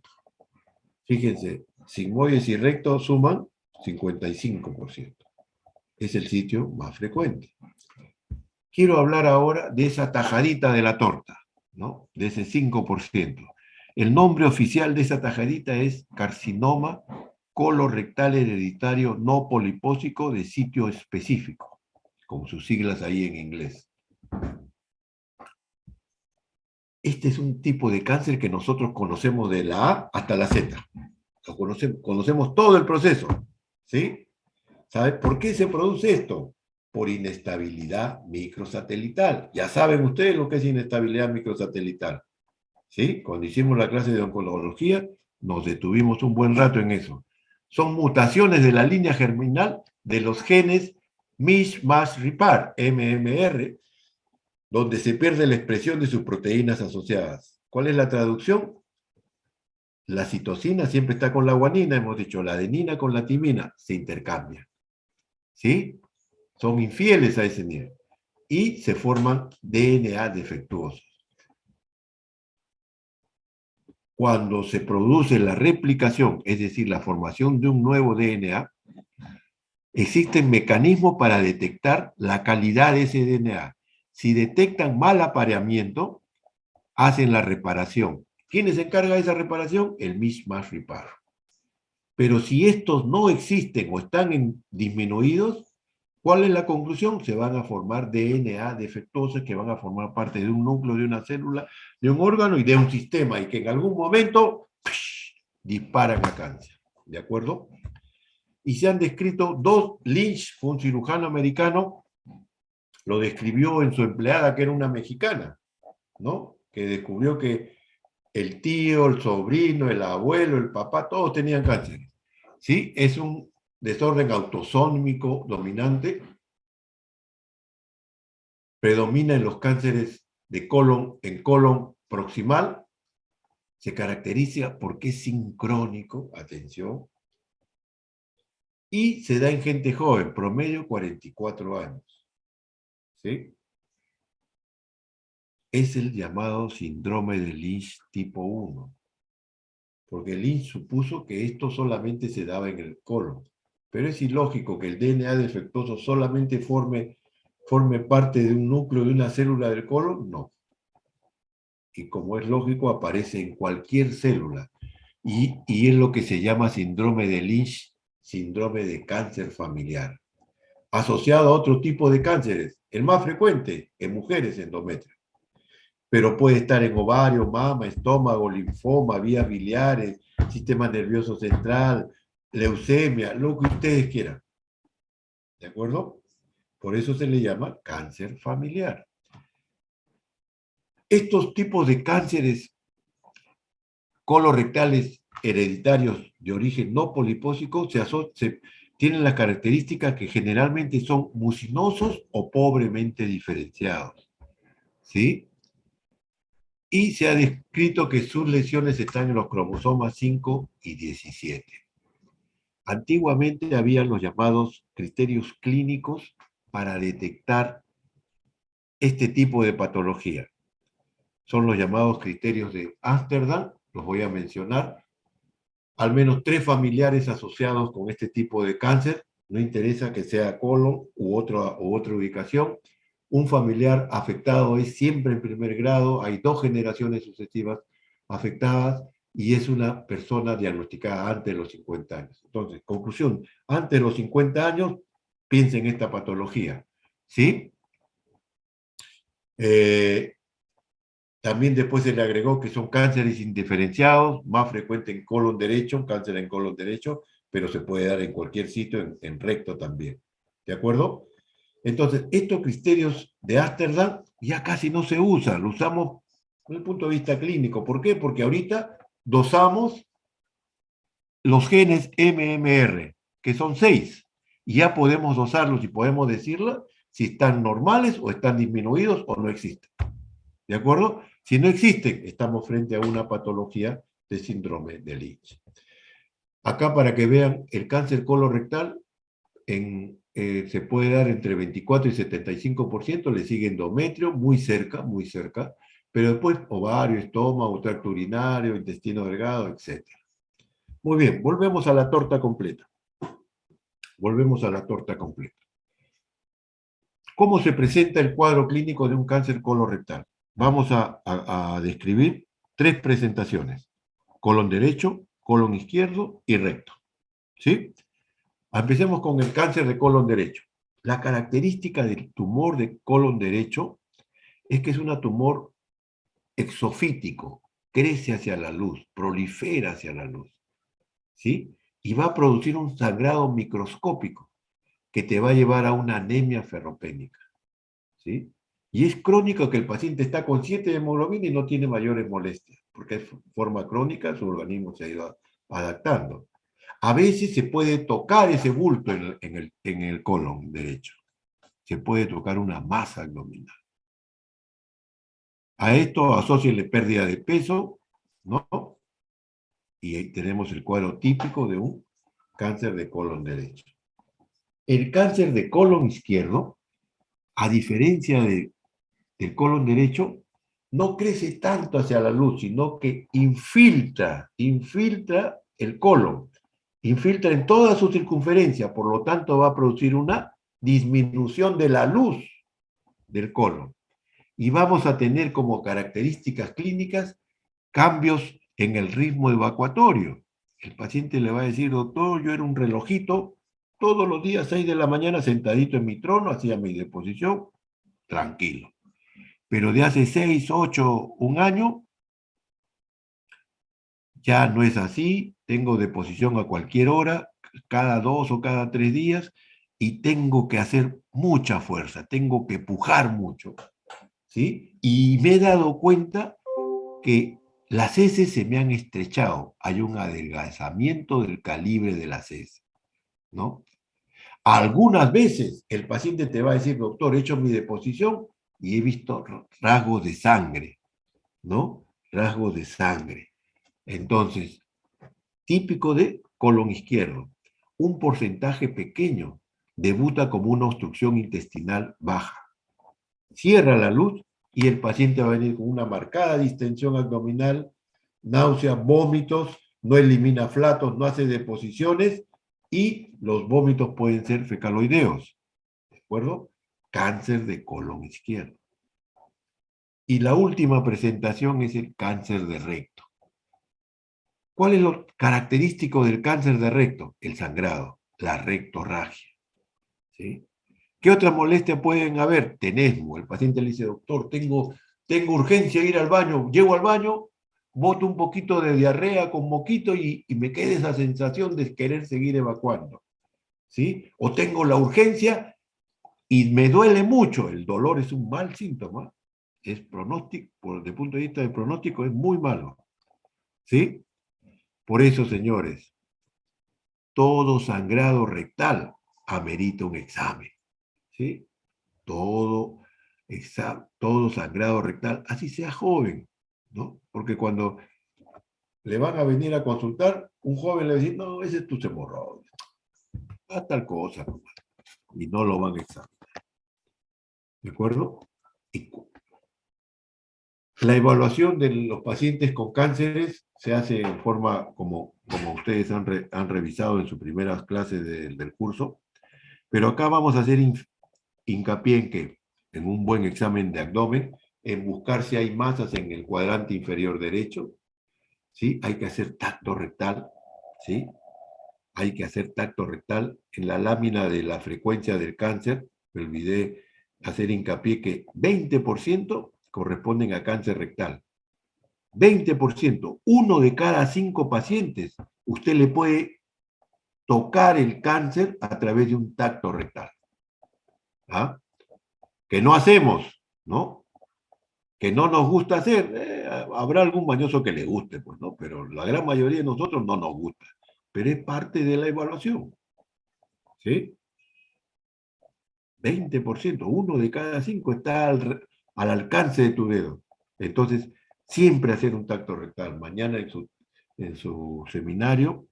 Fíjense, sigmoides y recto suman 55%. Es el sitio más frecuente. Quiero hablar ahora de esa tajadita de la torta, ¿no? De ese 5%. El nombre oficial de esa tajadita es carcinoma colorectal hereditario no polipósico de sitio específico, con sus siglas ahí en inglés. Este es un tipo de cáncer que nosotros conocemos de la A hasta la Z. Lo conocemos todo el proceso, ¿sí? ¿Sabe por qué se produce esto? Por inestabilidad microsatelital. Ya saben ustedes lo que es inestabilidad microsatelital, ¿sí? Cuando hicimos la clase de oncología, nos detuvimos un buen rato en eso. Son mutaciones de la línea germinal de los genes Mish-Mash-Repar, MMR, donde se pierde la expresión de sus proteínas asociadas. ¿Cuál es la traducción? La citosina siempre está con la guanina, hemos dicho, la adenina con la timina, se intercambian, ¿sí? Son infieles a ese nivel y se forman DNA defectuosos. Cuando se produce la replicación, es decir, la formación de un nuevo DNA, existen mecanismos para detectar la calidad de ese DNA. Si detectan mal apareamiento, hacen la reparación. ¿Quién se encarga de esa reparación? El Mish-Mash Repar. Pero si estos no existen o están disminuidos, ¿cuál es la conclusión? Se van a formar DNA defectuosos que van a formar parte de un núcleo, de una célula, de un órgano y de un sistema, y que en algún momento disparan a cáncer. ¿De acuerdo? Y se han descrito dos. Lynch, fue un cirujano americano, lo describió en su empleada, que era una mexicana, ¿no? Que descubrió que el tío, el sobrino, el abuelo, el papá, todos tenían cáncer. ¿Sí? Es un desorden autosómico dominante. Predomina en los cánceres de colon, en colon proximal. Se caracteriza porque es sincrónico, atención, y se da en gente joven, promedio 44 años. ¿Sí? Es el llamado síndrome de Lynch tipo 1, porque Lynch supuso que esto solamente se daba en el colon. Pero es ilógico que el DNA defectuoso solamente forme parte de un núcleo de una célula del colon, no. Y como es lógico, aparece en cualquier célula. Y es lo que se llama síndrome de Lynch, síndrome de cáncer familiar, asociado a otro tipo de cánceres, el más frecuente en mujeres, endometrio. Pero puede estar en ovario, mama, estómago, linfoma, vías biliares, sistema nervioso central, leucemia, lo que ustedes quieran. ¿De acuerdo? Por eso se le llama cáncer familiar. Estos tipos de cánceres colorectales hereditarios de origen no polipósico tienen las características que generalmente son mucinosos o pobremente diferenciados. ¿Sí? y se ha descrito que sus lesiones están en los cromosomas 5 y 17. Antiguamente había los llamados criterios clínicos para detectar este tipo de patología. Son los llamados criterios de Ámsterdam, los voy a mencionar. Al menos 3 familiares asociados con este tipo de cáncer, no interesa que sea colon u otra ubicación. Un familiar afectado es siempre en primer grado, hay 2 generaciones sucesivas afectadas y es una persona diagnosticada antes de los 50 años. Entonces, conclusión, antes de los 50 años, piensa en esta patología. ¿Sí? Eh, También después se le agregó que son cánceres indiferenciados, más frecuente en colon derecho, cáncer en colon derecho, pero se puede dar en cualquier sitio, en recto también. ¿De acuerdo? Entonces, estos criterios de Amsterdam ya casi no se usan, lo usamos desde el punto de vista clínico. ¿Por qué? Porque ahorita dosamos los genes MMR, que son 6, y ya podemos dosarlos y podemos decirlo si están normales o están disminuidos o no existen. ¿De acuerdo? Si no existen, estamos frente a una patología de síndrome de Lynch. Acá para que vean, el cáncer colorectal se puede dar entre 24 y 75%, le sigue endometrio, muy cerca, pero después ovario, estómago, tracto urinario, intestino delgado, etc. Muy bien, volvemos a la torta completa. Volvemos a la torta completa. ¿Cómo se presenta el cuadro clínico de un cáncer colorectal? Vamos a describir 3 presentaciones: colon derecho, colon izquierdo y recto. ¿Sí? Empecemos con el cáncer de colon derecho. La característica del tumor de colon derecho es que es un tumor exofítico, crece hacia la luz, prolifera hacia la luz, ¿sí? Y va a producir un sangrado microscópico que te va a llevar a una anemia ferropénica, ¿sí? Y es crónico que el paciente está con 7 de hemoglobina y no tiene mayores molestias, porque es forma crónica, su organismo se ha ido adaptando. A veces se puede tocar ese bulto en el colon derecho. Se puede tocar una masa abdominal. A esto asócienle pérdida de peso, ¿no? Y ahí tenemos el cuadro típico de un cáncer de colon derecho. El cáncer de colon izquierdo, a diferencia del colon derecho, no crece tanto hacia la luz, sino que infiltra el colon, infiltra en toda su circunferencia, por lo tanto va a producir una disminución de la luz del colon. Y vamos a tener como características clínicas cambios en el ritmo evacuatorio. El paciente le va a decir: doctor, yo era un relojito, todos los días 6 de la mañana sentadito en mi trono, hacía mi deposición, tranquilo. Pero de hace 6, 8, un año, ya no es así, tengo deposición a cualquier hora, cada 2 o cada 3 días, y tengo que hacer mucha fuerza, tengo que pujar mucho, ¿sí? Y me he dado cuenta que las heces se me han estrechado, hay un adelgazamiento del calibre de las heces, ¿no? Algunas veces el paciente te va a decir: doctor, he hecho mi deposición y he visto rasgos de sangre, ¿no? Rasgos de sangre. Entonces, típico de colon izquierdo, un porcentaje pequeño debuta como una obstrucción intestinal baja. Cierra la luz y el paciente va a venir con una marcada distensión abdominal, náuseas, vómitos, no elimina flatos, no hace deposiciones y los vómitos pueden ser fecaloideos. ¿De acuerdo? Cáncer de colon izquierdo. Y la última presentación es el cáncer de recto. ¿Cuál es lo característico del cáncer de recto? El sangrado, la rectorragia. ¿Sí? ¿Qué otras molestias pueden haber? Tenesmo. El paciente le dice: doctor, tengo urgencia de ir al baño. Llego al baño, boto un poquito de diarrea con moquito y me queda esa sensación de querer seguir evacuando. ¿Sí? O tengo la urgencia y me duele mucho. El dolor es un mal síntoma. Es pronóstico, desde el punto de vista del pronóstico, es muy malo. ¿Sí? Por eso, señores, todo sangrado rectal amerita un examen. ¿Sí? Todo sangrado rectal, así sea joven, ¿no? Porque cuando le van a venir a consultar, un joven le dice, no, ese es tu hemorroides, haz tal cosa, y no lo van a examinar. ¿De acuerdo? Y la evaluación de los pacientes con cánceres se hace en forma, como ustedes han revisado en sus primeras clases del curso, pero acá vamos a hacer hincapié en que, en un buen examen de abdomen, en buscar si hay masas en el cuadrante inferior derecho, ¿sí? Hay que hacer tacto rectal, ¿sí? Hay que hacer tacto rectal en la lámina de la frecuencia del cáncer. Me olvidé hacer hincapié que 20% corresponden a cáncer rectal. 20%, uno de cada 5 pacientes, usted le puede tocar el cáncer a través de un tacto rectal. ¿Ah? Que no hacemos, ¿no? Que no nos gusta hacer. Habrá algún mañoso que le guste, pues, ¿no? Pero la gran mayoría de nosotros no nos gusta. Pero es parte de la evaluación, ¿sí? 20%, uno de cada 5 está al alcance de tu dedo. Entonces, siempre hacer un tacto rectal. Mañana en su seminario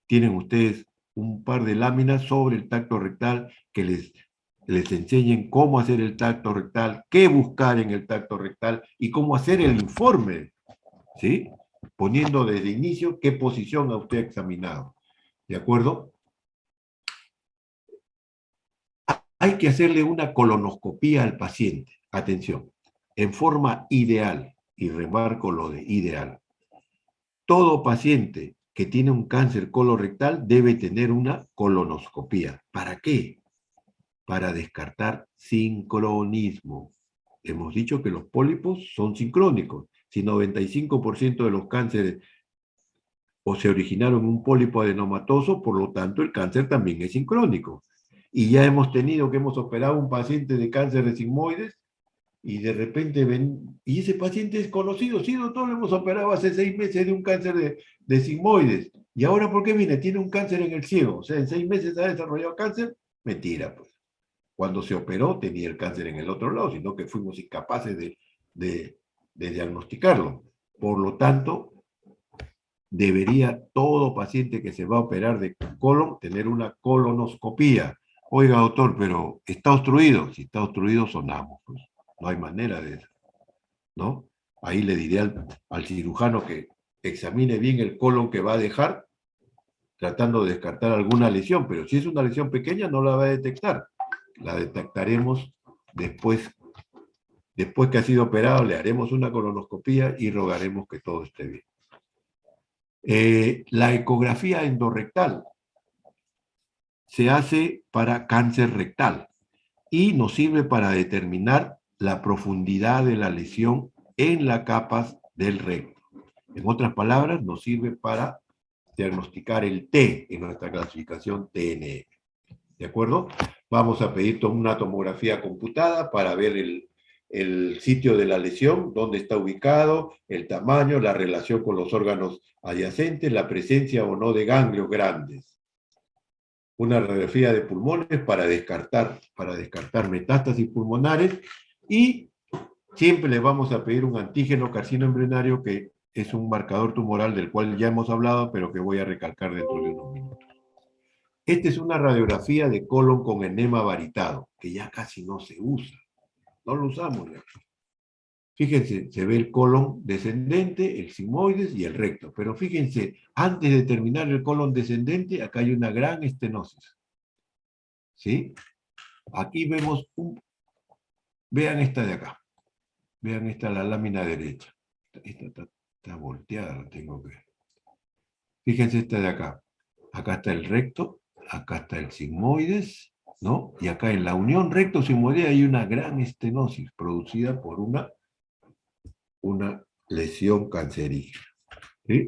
tienen ustedes un par de láminas sobre el tacto rectal que les enseñen cómo hacer el tacto rectal, qué buscar en el tacto rectal y cómo hacer el informe, ¿sí? Poniendo desde inicio qué posición a usted ha examinado. ¿De acuerdo? Hay que hacerle una colonoscopía al paciente. Atención, en forma ideal, y remarco lo de ideal. Todo paciente que tiene un cáncer colorectal debe tener una colonoscopía. ¿Para qué? Para descartar sincronismo. Hemos dicho que los pólipos son sincrónicos. Si 95% de los cánceres o se originaron en un pólipo adenomatoso, por lo tanto el cáncer también es sincrónico. Y ya hemos tenido que hemos operado a un paciente de cáncer de sigmoides y de repente ven, y ese paciente es conocido, sí, doctor, lo hemos operado hace 6 meses de un cáncer de sigmoides. ¿Y ahora por qué viene? Tiene un cáncer en el ciego. O sea, en 6 meses ha desarrollado cáncer. Mentira, pues. Cuando se operó tenía el cáncer en el otro lado, sino que fuimos incapaces de diagnosticarlo. Por lo tanto, debería todo paciente que se va a operar de colon tener una colonoscopía. Oiga, doctor, pero está obstruido. Si está obstruido, sonamos. Pues. No hay manera de eso, ¿no? Ahí le diré al cirujano que examine bien el colon que va a dejar, tratando de descartar alguna lesión, pero si es una lesión pequeña, no la va a detectar. La detectaremos después que ha sido operado, le haremos una colonoscopía y rogaremos que todo esté bien. La ecografía endorrectal se hace para cáncer rectal y nos sirve para determinar la profundidad de la lesión en las capas del recto. En otras palabras, nos sirve para diagnosticar el T en nuestra clasificación TNM. ¿De acuerdo? Vamos a pedir una tomografía computada para ver el sitio de la lesión, dónde está ubicado, el tamaño, la relación con los órganos adyacentes, la presencia o no de ganglios grandes. Una radiografía de pulmones para descartar metástasis pulmonares y siempre les vamos a pedir un antígeno carcino embrionario que es un marcador tumoral del cual ya hemos hablado, pero que voy a recalcar dentro de unos minutos. Esta es una radiografía de colon con enema varitado, que ya casi no se usa. No lo usamos ya. Fíjense, se ve el colon descendente, el sigmoides y el recto. Pero fíjense, antes de terminar el colon descendente, acá hay una gran estenosis. ¿Sí? Aquí vemos vean esta de acá. Vean esta, la lámina derecha. Esta está volteada, la tengo que ver. Fíjense esta de acá. Acá está el recto, acá está el sigmoides, ¿no? Y acá en la unión recto-sigmoidea hay una gran estenosis producida por una lesión cancerígena. ¿Sí?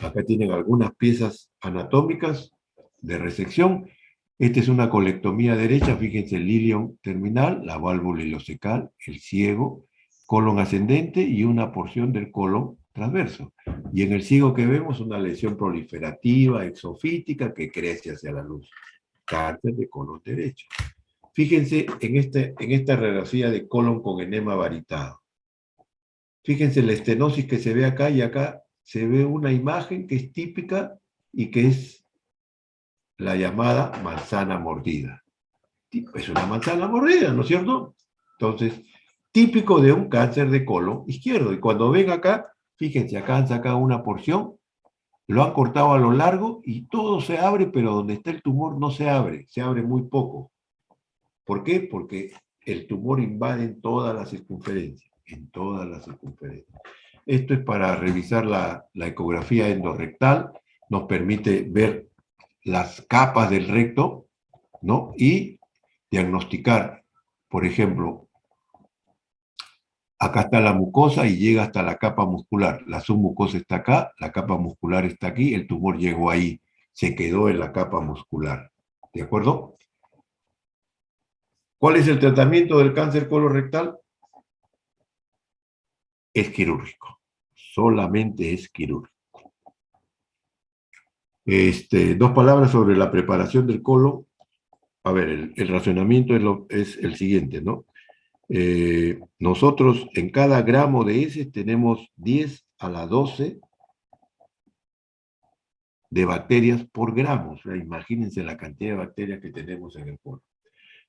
Acá tienen algunas piezas anatómicas de resección. Esta es una colectomía derecha, fíjense el ilion terminal, la válvula ileocecal, el ciego, colon ascendente y una porción del colon transverso. Y en el ciego que vemos una lesión proliferativa, exofítica, que crece hacia la luz. Cáncer de colon derecho. Fíjense en esta radiografía de colon con enema varitado. Fíjense la estenosis que se ve acá y acá se ve una imagen que es típica y que es la llamada manzana mordida. Es una manzana mordida, ¿no es cierto? Entonces, típico de un cáncer de colon izquierdo. Y cuando ven acá, fíjense, acá han sacado una porción, lo han cortado a lo largo y todo se abre, pero donde está el tumor no se abre muy poco. ¿Por qué? Porque el tumor invade en toda la circunferencia, en toda la circunferencia. Esto es para revisar la ecografía endorrectal, nos permite ver las capas del recto, ¿no? Y diagnosticar, por ejemplo, acá está la mucosa y llega hasta la capa muscular. La submucosa está acá, la capa muscular está aquí, el tumor llegó ahí, se quedó en la capa muscular. ¿De acuerdo? ¿Cuál es el tratamiento del cáncer colorectal? Es quirúrgico. Solamente es quirúrgico. Dos palabras sobre la preparación del colon. A ver, el razonamiento es el siguiente, ¿no? Nosotros en cada gramo de heces tenemos 10 a la 12 de bacterias por gramo. O sea, imagínense la cantidad de bacterias que tenemos en el colon.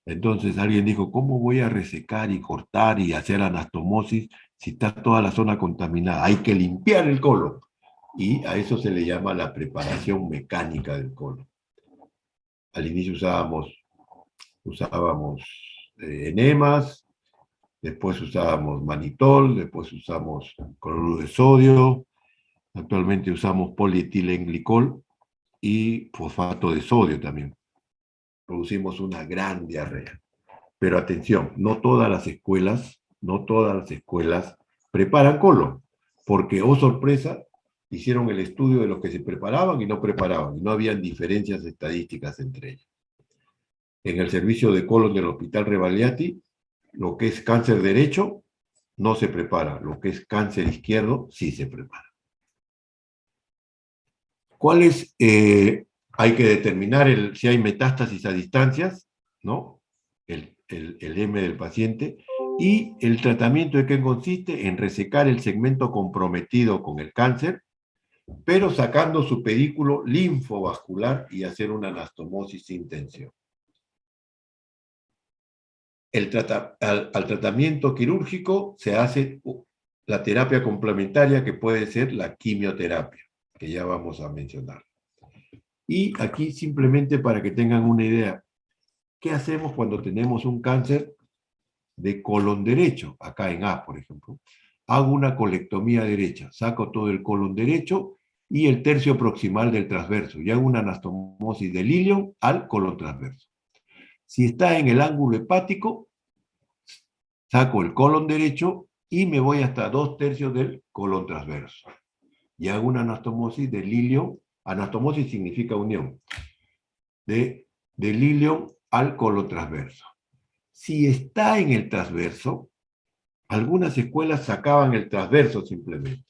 Entonces alguien dijo, ¿cómo voy a resecar y cortar y hacer anastomosis si está toda la zona contaminada? Hay que limpiar el colon. Y a eso se le llama la preparación mecánica del colon. Al inicio usábamos enemas, después usábamos manitol, después usamos cloruro de sodio, actualmente usamos polietilenglicol y fosfato de sodio también. Producimos una gran diarrea. Pero atención, no todas las escuelas preparan colon, porque, oh sorpresa, hicieron el estudio de los que se preparaban y no preparaban, y no habían diferencias estadísticas entre ellos. En el servicio de colon del Hospital Rebagliati, lo que es cáncer derecho no se prepara, lo que es cáncer izquierdo sí se prepara. ¿Cuál es? Hay que determinar si hay metástasis a distancias, ¿no? El M del paciente, y el tratamiento de qué consiste en resecar el segmento comprometido con el cáncer, pero sacando su pedículo linfovascular y hacer una anastomosis sin tensión. Al tratamiento quirúrgico se hace la terapia complementaria que puede ser la quimioterapia, que ya vamos a mencionar. Y aquí simplemente para que tengan una idea, ¿qué hacemos cuando tenemos un cáncer de colon derecho? Acá en A, por ejemplo. Hago una colectomía derecha, saco todo el colon derecho y el tercio proximal del transverso y hago una anastomosis del ilion al colon transverso. Si está en el ángulo hepático, saco el colon derecho y me voy hasta 2/3 del colon transverso. Y hago una anastomosis del ilion. Anastomosis significa unión. Del ilion al colon transverso. Si está en el transverso, algunas escuelas sacaban el transverso simplemente.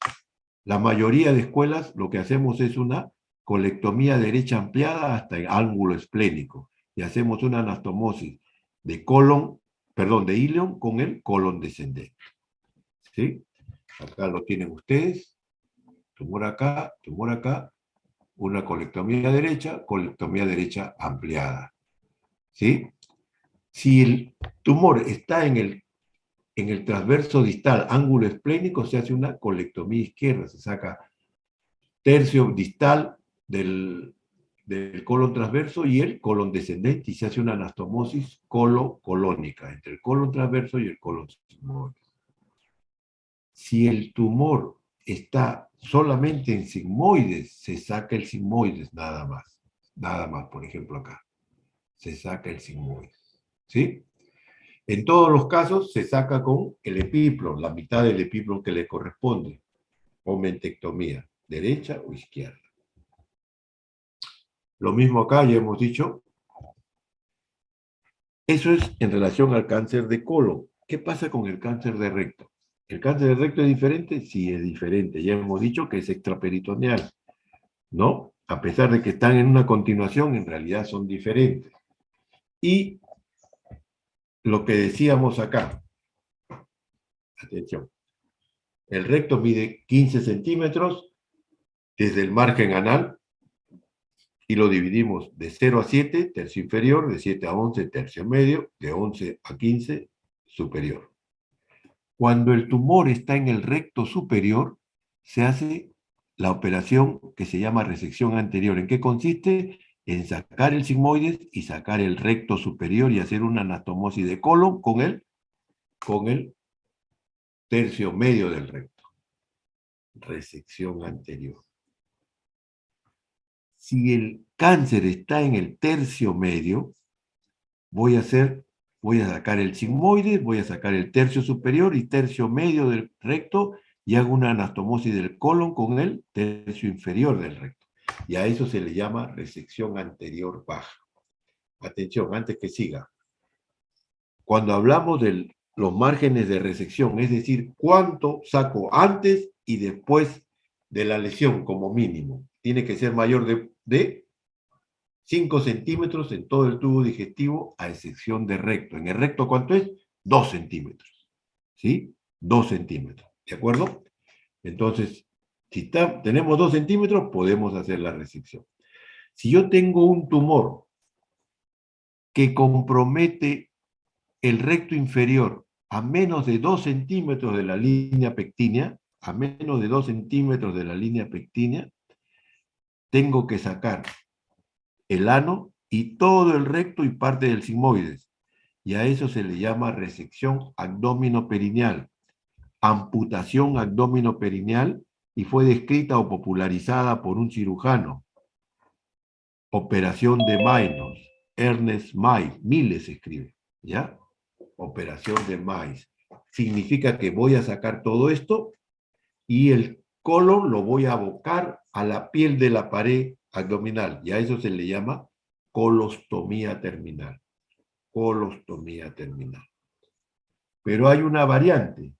La mayoría de escuelas lo que hacemos es una colectomía derecha ampliada hasta el ángulo esplénico y hacemos una anastomosis de de ilion con el colon descendente. ¿Sí? Acá lo tienen ustedes. Tumor acá, una colectomía derecha ampliada. ¿Sí? Si el tumor está en el transverso distal, ángulo esplénico, se hace una colectomía izquierda, se saca tercio distal del colon transverso y el colon descendente y se hace una anastomosis colónica entre el colon transverso y el colon sigmoide. Si el tumor está solamente en sigmoides, se saca el sigmoides nada más, por ejemplo acá, se saca el sigmoides, ¿sí? En todos los casos se saca con el epiplon, la mitad del epiplon que le corresponde, o mentectomía, derecha o izquierda. Lo mismo acá, ya hemos dicho. Eso es en relación al cáncer de colon. ¿Qué pasa con el cáncer de recto? ¿El cáncer de recto es diferente? Sí, es diferente. Ya hemos dicho que es extraperitoneal, ¿no? A pesar de que están en una continuación, en realidad son diferentes. Y lo que decíamos acá, atención, El recto mide 15 centímetros desde el margen anal y lo dividimos de 0 a 7, tercio inferior, de 7 a 11, tercio medio, de 11 a 15, superior. Cuando el tumor está en el recto superior, se hace la operación que se llama resección anterior. ¿En qué consiste? En sacar el sigmoides y sacar el recto superior y hacer una anastomosis de colon con el tercio medio del recto. Resección anterior. Si el cáncer está en el tercio medio, voy a sacar el sigmoide, voy a sacar el tercio superior y tercio medio del recto y hago una anastomosis del colon con el tercio inferior del recto. Y a eso se le llama resección anterior baja. Atención, antes que siga. Cuando hablamos de los márgenes de resección, es decir, cuánto saco antes y después de la lesión como mínimo, tiene que ser mayor de 5 centímetros en todo el tubo digestivo, a excepción de recto. En el recto, ¿cuánto es? 2 centímetros. ¿Sí? 2 centímetros. ¿De acuerdo? Entonces, si tenemos 2 centímetros, podemos hacer la resección. Si yo tengo un tumor que compromete el recto inferior a menos de 2 centímetros de la línea pectínea, a menos de 2 centímetros de la línea pectínea, tengo que sacar el ano y todo el recto y parte del sigmoides. Y a eso se le llama resección abdominoperineal, amputación abdominoperineal, y fue descrita o popularizada por un cirujano. Operación de Maynos, Ernest May, Miles escribe, ¿ya? Operación de May. Significa que voy a sacar todo esto y el colon lo voy a abocar a la piel de la pared abdominal, y a eso se le llama colostomía terminal. Colostomía terminal. Pero hay una variante.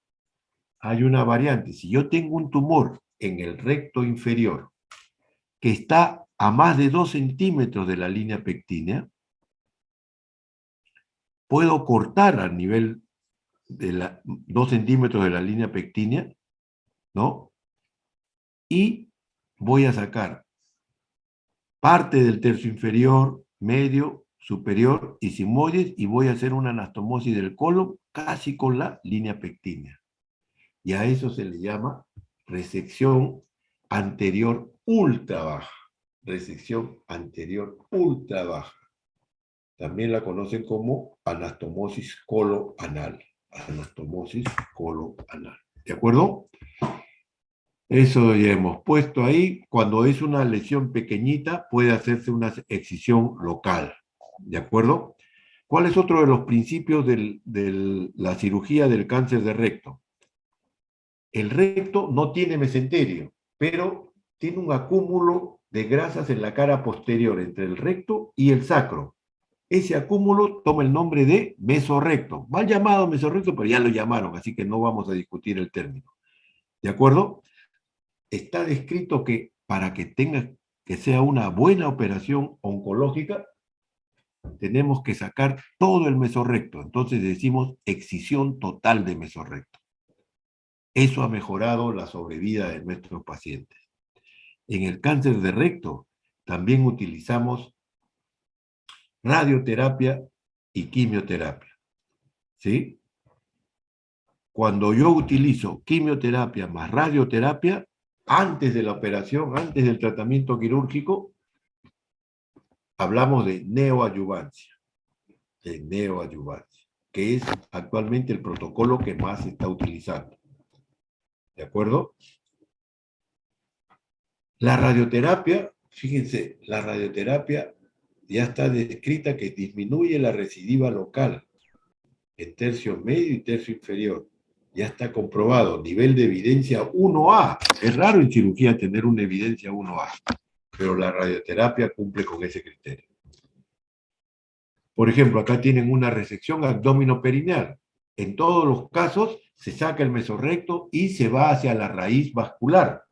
Si yo tengo un tumor en el recto inferior que está a más de 2 centímetros de la línea pectínea, puedo cortar al nivel de 2 centímetros de la línea pectínea, ¿no? Y voy a sacar parte del tercio inferior, medio, superior y sigmoides, y voy a hacer una anastomosis del colon casi con la línea pectínea. Y a eso se le llama resección anterior ultra baja. Resección anterior ultra baja. También la conocen como anastomosis coloanal. Anastomosis coloanal. ¿De acuerdo? Eso ya hemos puesto ahí. Cuando es una lesión pequeñita, puede hacerse una excisión local. ¿De acuerdo? ¿Cuál es otro de los principios de la cirugía del cáncer de recto? El recto no tiene mesenterio, pero tiene un acúmulo de grasas en la cara posterior entre el recto y el sacro. Ese acúmulo toma el nombre de mesorrecto. Mal llamado mesorrecto, pero ya lo llamaron, así que no vamos a discutir el término. ¿De acuerdo? Está descrito que para que sea una buena operación oncológica, tenemos que sacar todo el mesorrecto. Entonces decimos excisión total de mesorrecto. Eso ha mejorado la sobrevida de nuestros pacientes. En el cáncer de recto también utilizamos radioterapia y quimioterapia. ¿Sí? Cuando yo utilizo quimioterapia más radioterapia, antes de la operación, antes del tratamiento quirúrgico, hablamos de neoadyuvancia, que es actualmente el protocolo que más se está utilizando. ¿De acuerdo? La radioterapia, fíjense, la radioterapia ya está descrita que disminuye la recidiva local en tercio medio y tercio inferior. Ya está comprobado, nivel de evidencia 1A. Es raro en cirugía tener una evidencia 1A, pero la radioterapia cumple con ese criterio. Por ejemplo, acá tienen una resección abdominoperineal. En todos los casos se saca el mesorrecto y se va hacia la raíz vascular.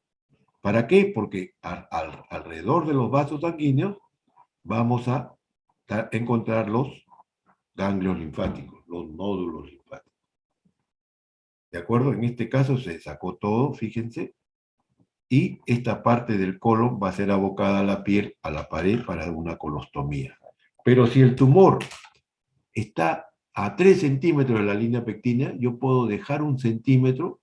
¿Para qué? Porque alrededor de los vasos sanguíneos vamos a encontrar los ganglios linfáticos, los nódulos linfáticos. ¿De acuerdo? En este caso se sacó todo, fíjense, y esta parte del colon va a ser abocada a la piel, a la pared, para una colostomía. Pero si el tumor está a 3 centímetros de la línea pectínea, yo puedo dejar 1 centímetro,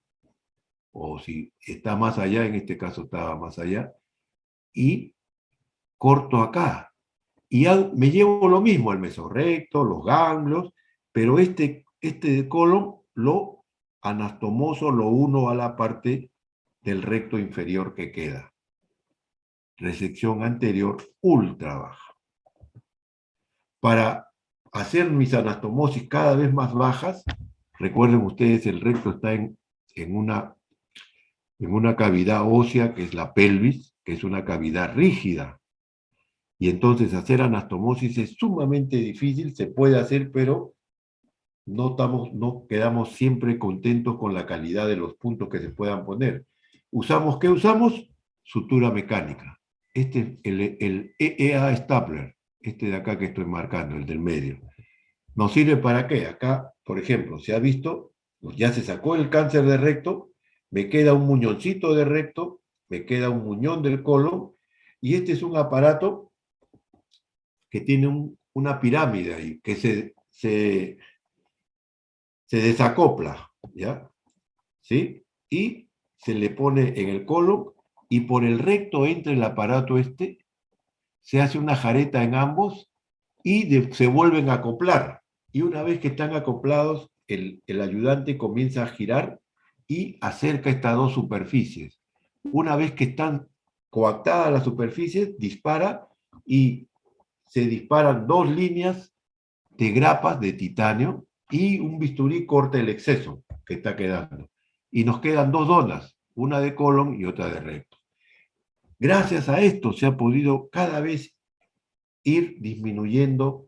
o si está más allá, en este caso estaba más allá, y corto acá. Y me llevo lo mismo, el mesorrecto, los ganglios, pero este colon lo anastomoso, lo uno a la parte del recto inferior que queda. Resección anterior ultra baja. Para hacer mis anastomosis cada vez más bajas, recuerden ustedes, el recto está en una cavidad ósea que es la pelvis, que es una cavidad rígida. Y entonces hacer anastomosis es sumamente difícil, se puede hacer, pero no quedamos siempre contentos con la calidad de los puntos que se puedan poner. ¿Qué usamos? Sutura mecánica. El EEA Stapler, este de acá que estoy marcando, el del medio. ¿Nos sirve para qué? Acá, por ejemplo, se ha visto, pues ya se sacó el cáncer de recto, me queda un muñoncito de recto, me queda un muñón del colon, y este es un aparato que tiene una pirámide ahí, que se desacopla, ¿ya? ¿Sí? Y se le pone en el colon, y por el recto entra el aparato se hace una jareta en ambos, y se vuelven a acoplar. Y una vez que están acoplados, el ayudante comienza a girar y acerca estas dos superficies. Una vez que están coactadas las superficies, dispara, y se disparan 2 líneas de grapas de titanio, y un bisturí corta el exceso que está quedando. Y nos quedan 2 donas, una de colon y otra de recto. Gracias a esto se ha podido cada vez ir disminuyendo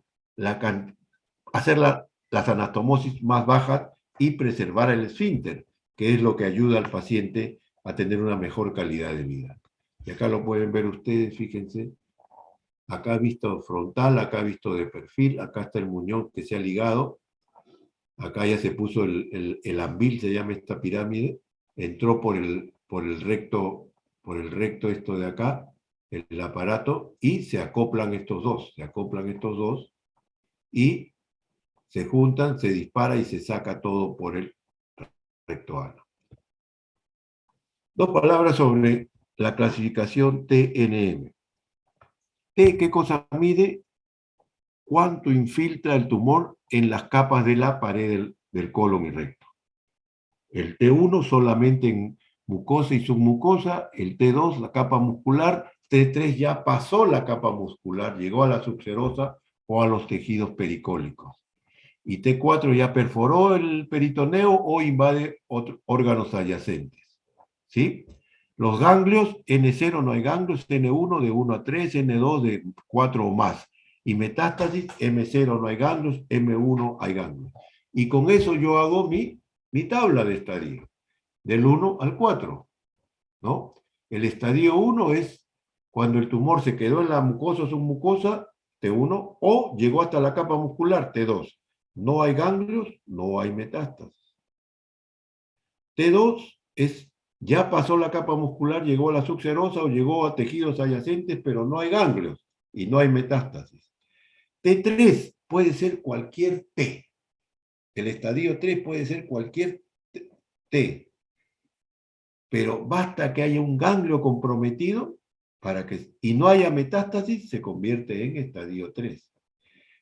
hacer las anastomosis más bajas y preservar el esfínter, que es lo que ayuda al paciente a tener una mejor calidad de vida. Y acá lo pueden ver ustedes, fíjense. Acá visto frontal, acá visto de perfil, acá está el muñón que se ha ligado, acá ya se puso el ambil, se llama esta pirámide, entró por el recto esto de acá, el aparato, y se acoplan estos dos, y se juntan, se dispara y se saca todo por el recto ano. 2 palabras sobre la clasificación TNM. T, ¿qué cosa mide? ¿Cuánto infiltra el tumor en las capas de la pared del colon y recto? El T1 solamente en mucosa y submucosa, el T2 la capa muscular, T3 ya pasó la capa muscular, llegó a la subserosa o a los tejidos pericólicos. Y T4 ya perforó el peritoneo o invade otros órganos adyacentes. ¿Sí? Los ganglios, N0 no hay ganglios, N1 de 1 a 3, N2 de 4 o más. Y metástasis, M0 no hay ganglios, M1 hay ganglios. Y con eso yo hago mi tabla de estadio, del 1 al 4, ¿no? El estadio 1 es cuando el tumor se quedó en la mucosa o submucosa, T1, o llegó hasta la capa muscular, T2. No hay ganglios, no hay metástasis. T2 ya pasó la capa muscular, llegó a la subserosa o llegó a tejidos adyacentes, pero no hay ganglios y no hay metástasis. T3 puede ser cualquier T. El estadio 3 puede ser cualquier T. Pero basta que haya un ganglio comprometido y no haya metástasis, se convierte en estadio 3.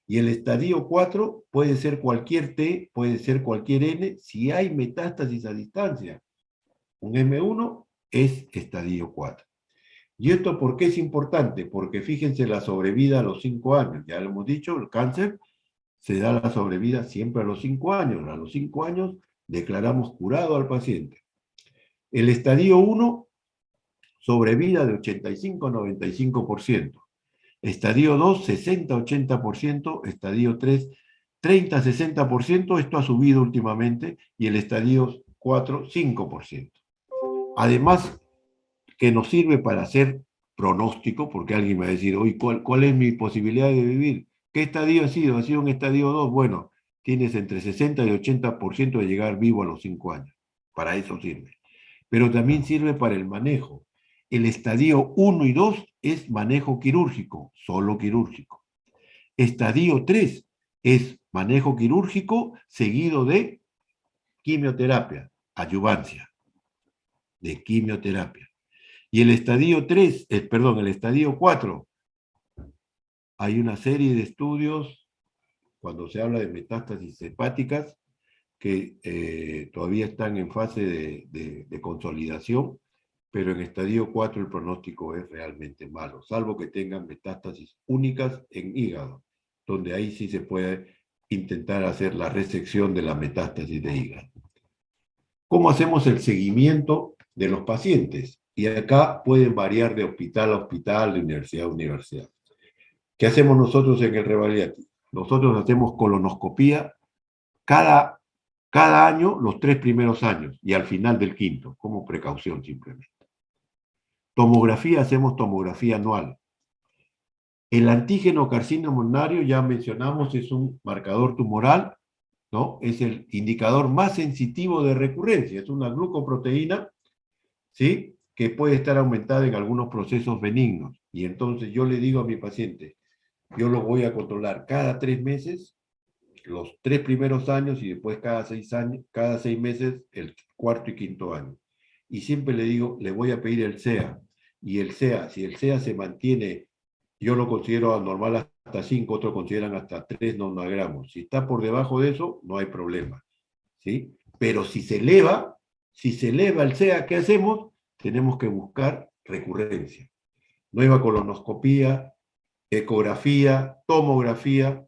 Y el estadio 4 puede ser cualquier T, puede ser cualquier N, si hay metástasis a distancia. Un M1 es estadio 4. ¿Y esto por qué es importante? Porque fíjense la sobrevida a los 5 años. Ya lo hemos dicho, el cáncer se da la sobrevida siempre a los 5 años. A los 5 años declaramos curado al paciente. El estadio 1, sobrevida de 85-95%. Estadio 2, 60-80%. Estadio 3, 30-60%. Esto ha subido últimamente. Y el estadio 4, 5%. Además, que nos sirve para hacer pronóstico, porque alguien me va a decir, oye, ¿cuál es mi posibilidad de vivir? ¿Qué estadio ha sido? ¿Ha sido un estadio 2? Bueno, tienes entre 60 y 80% de llegar vivo a los 5 años. para eso sirve. Pero también sirve para el manejo. El estadio 1 y 2 es manejo quirúrgico, solo quirúrgico. Estadio 3 es manejo quirúrgico seguido de quimioterapia, adyuvancia, de quimioterapia. Y el estadio 3, el estadio 4, hay una serie de estudios, cuando se habla de metástasis hepáticas, que todavía están en fase de consolidación, pero en estadio 4 el pronóstico es realmente malo, salvo que tengan metástasis únicas en hígado, donde ahí sí se puede intentar hacer la resección de la metástasis de hígado. ¿Cómo hacemos el seguimiento de los pacientes? Y acá pueden variar de hospital a hospital, de universidad a universidad. ¿Qué hacemos nosotros en el Revalidati? Nosotros hacemos colonoscopía cada año, los 3 primeros años, y al final del quinto, como precaución simplemente. Tomografía, hacemos tomografía anual. El antígeno carcinomonario, ya mencionamos, es un marcador tumoral, ¿no? Es el indicador más sensitivo de recurrencia, es una glucoproteína, ¿sí? Que puede estar aumentada en algunos procesos benignos. Y entonces yo le digo a mi paciente, yo lo voy a controlar cada 3 meses, los 3 primeros años y después cada 6 años, cada 6 meses, el cuarto y quinto año. Y siempre le digo, le voy a pedir el SEA. Y el SEA, si el SEA se mantiene, yo lo considero anormal hasta 5, otros consideran hasta 3 nanogramos. Si está por debajo de eso, no hay problema, ¿sí? Pero si se eleva el SEA, ¿qué hacemos? Tenemos que buscar recurrencia. Nueva colonoscopía, ecografía, tomografía,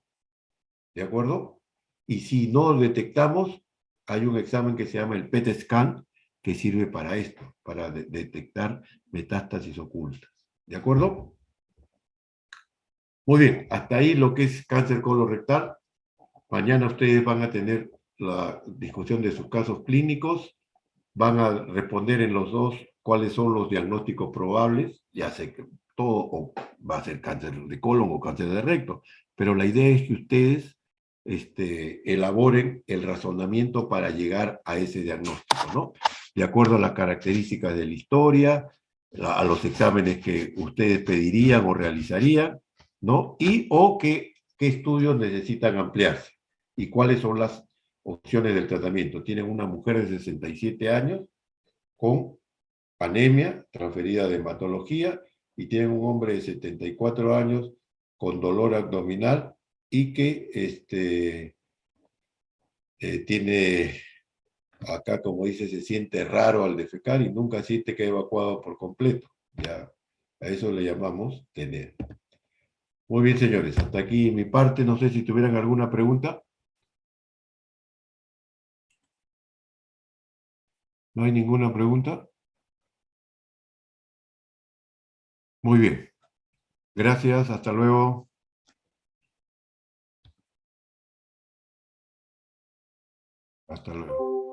¿de acuerdo? Y si no detectamos, hay un examen que se llama el PET scan, que sirve para esto, para detectar metástasis ocultas. ¿De acuerdo? Muy bien, hasta ahí lo que es cáncer colorectal. Mañana ustedes van a tener la discusión de sus casos clínicos, van a responder en los dos cuáles son los diagnósticos probables, ya sé que todo va a ser cáncer de colon o cáncer de recto, pero la idea es que ustedes elaboren el razonamiento para llegar a ese diagnóstico, ¿no? De acuerdo a las características de la historia, a los exámenes que ustedes pedirían o realizarían, ¿no? Y o qué estudios necesitan ampliarse y cuáles son las opciones del tratamiento. Tienen una mujer de 67 años con anemia transferida de hematología y tienen un hombre de 74 años con dolor abdominal y que tiene, acá como dice, se siente raro al defecar y nunca siente que ha evacuado por completo. Ya, a eso le llamamos tener. Muy bien, señores, hasta aquí mi parte. No sé si tuvieran alguna pregunta. ¿No hay ninguna pregunta? Muy bien. Gracias, hasta luego. Hasta luego.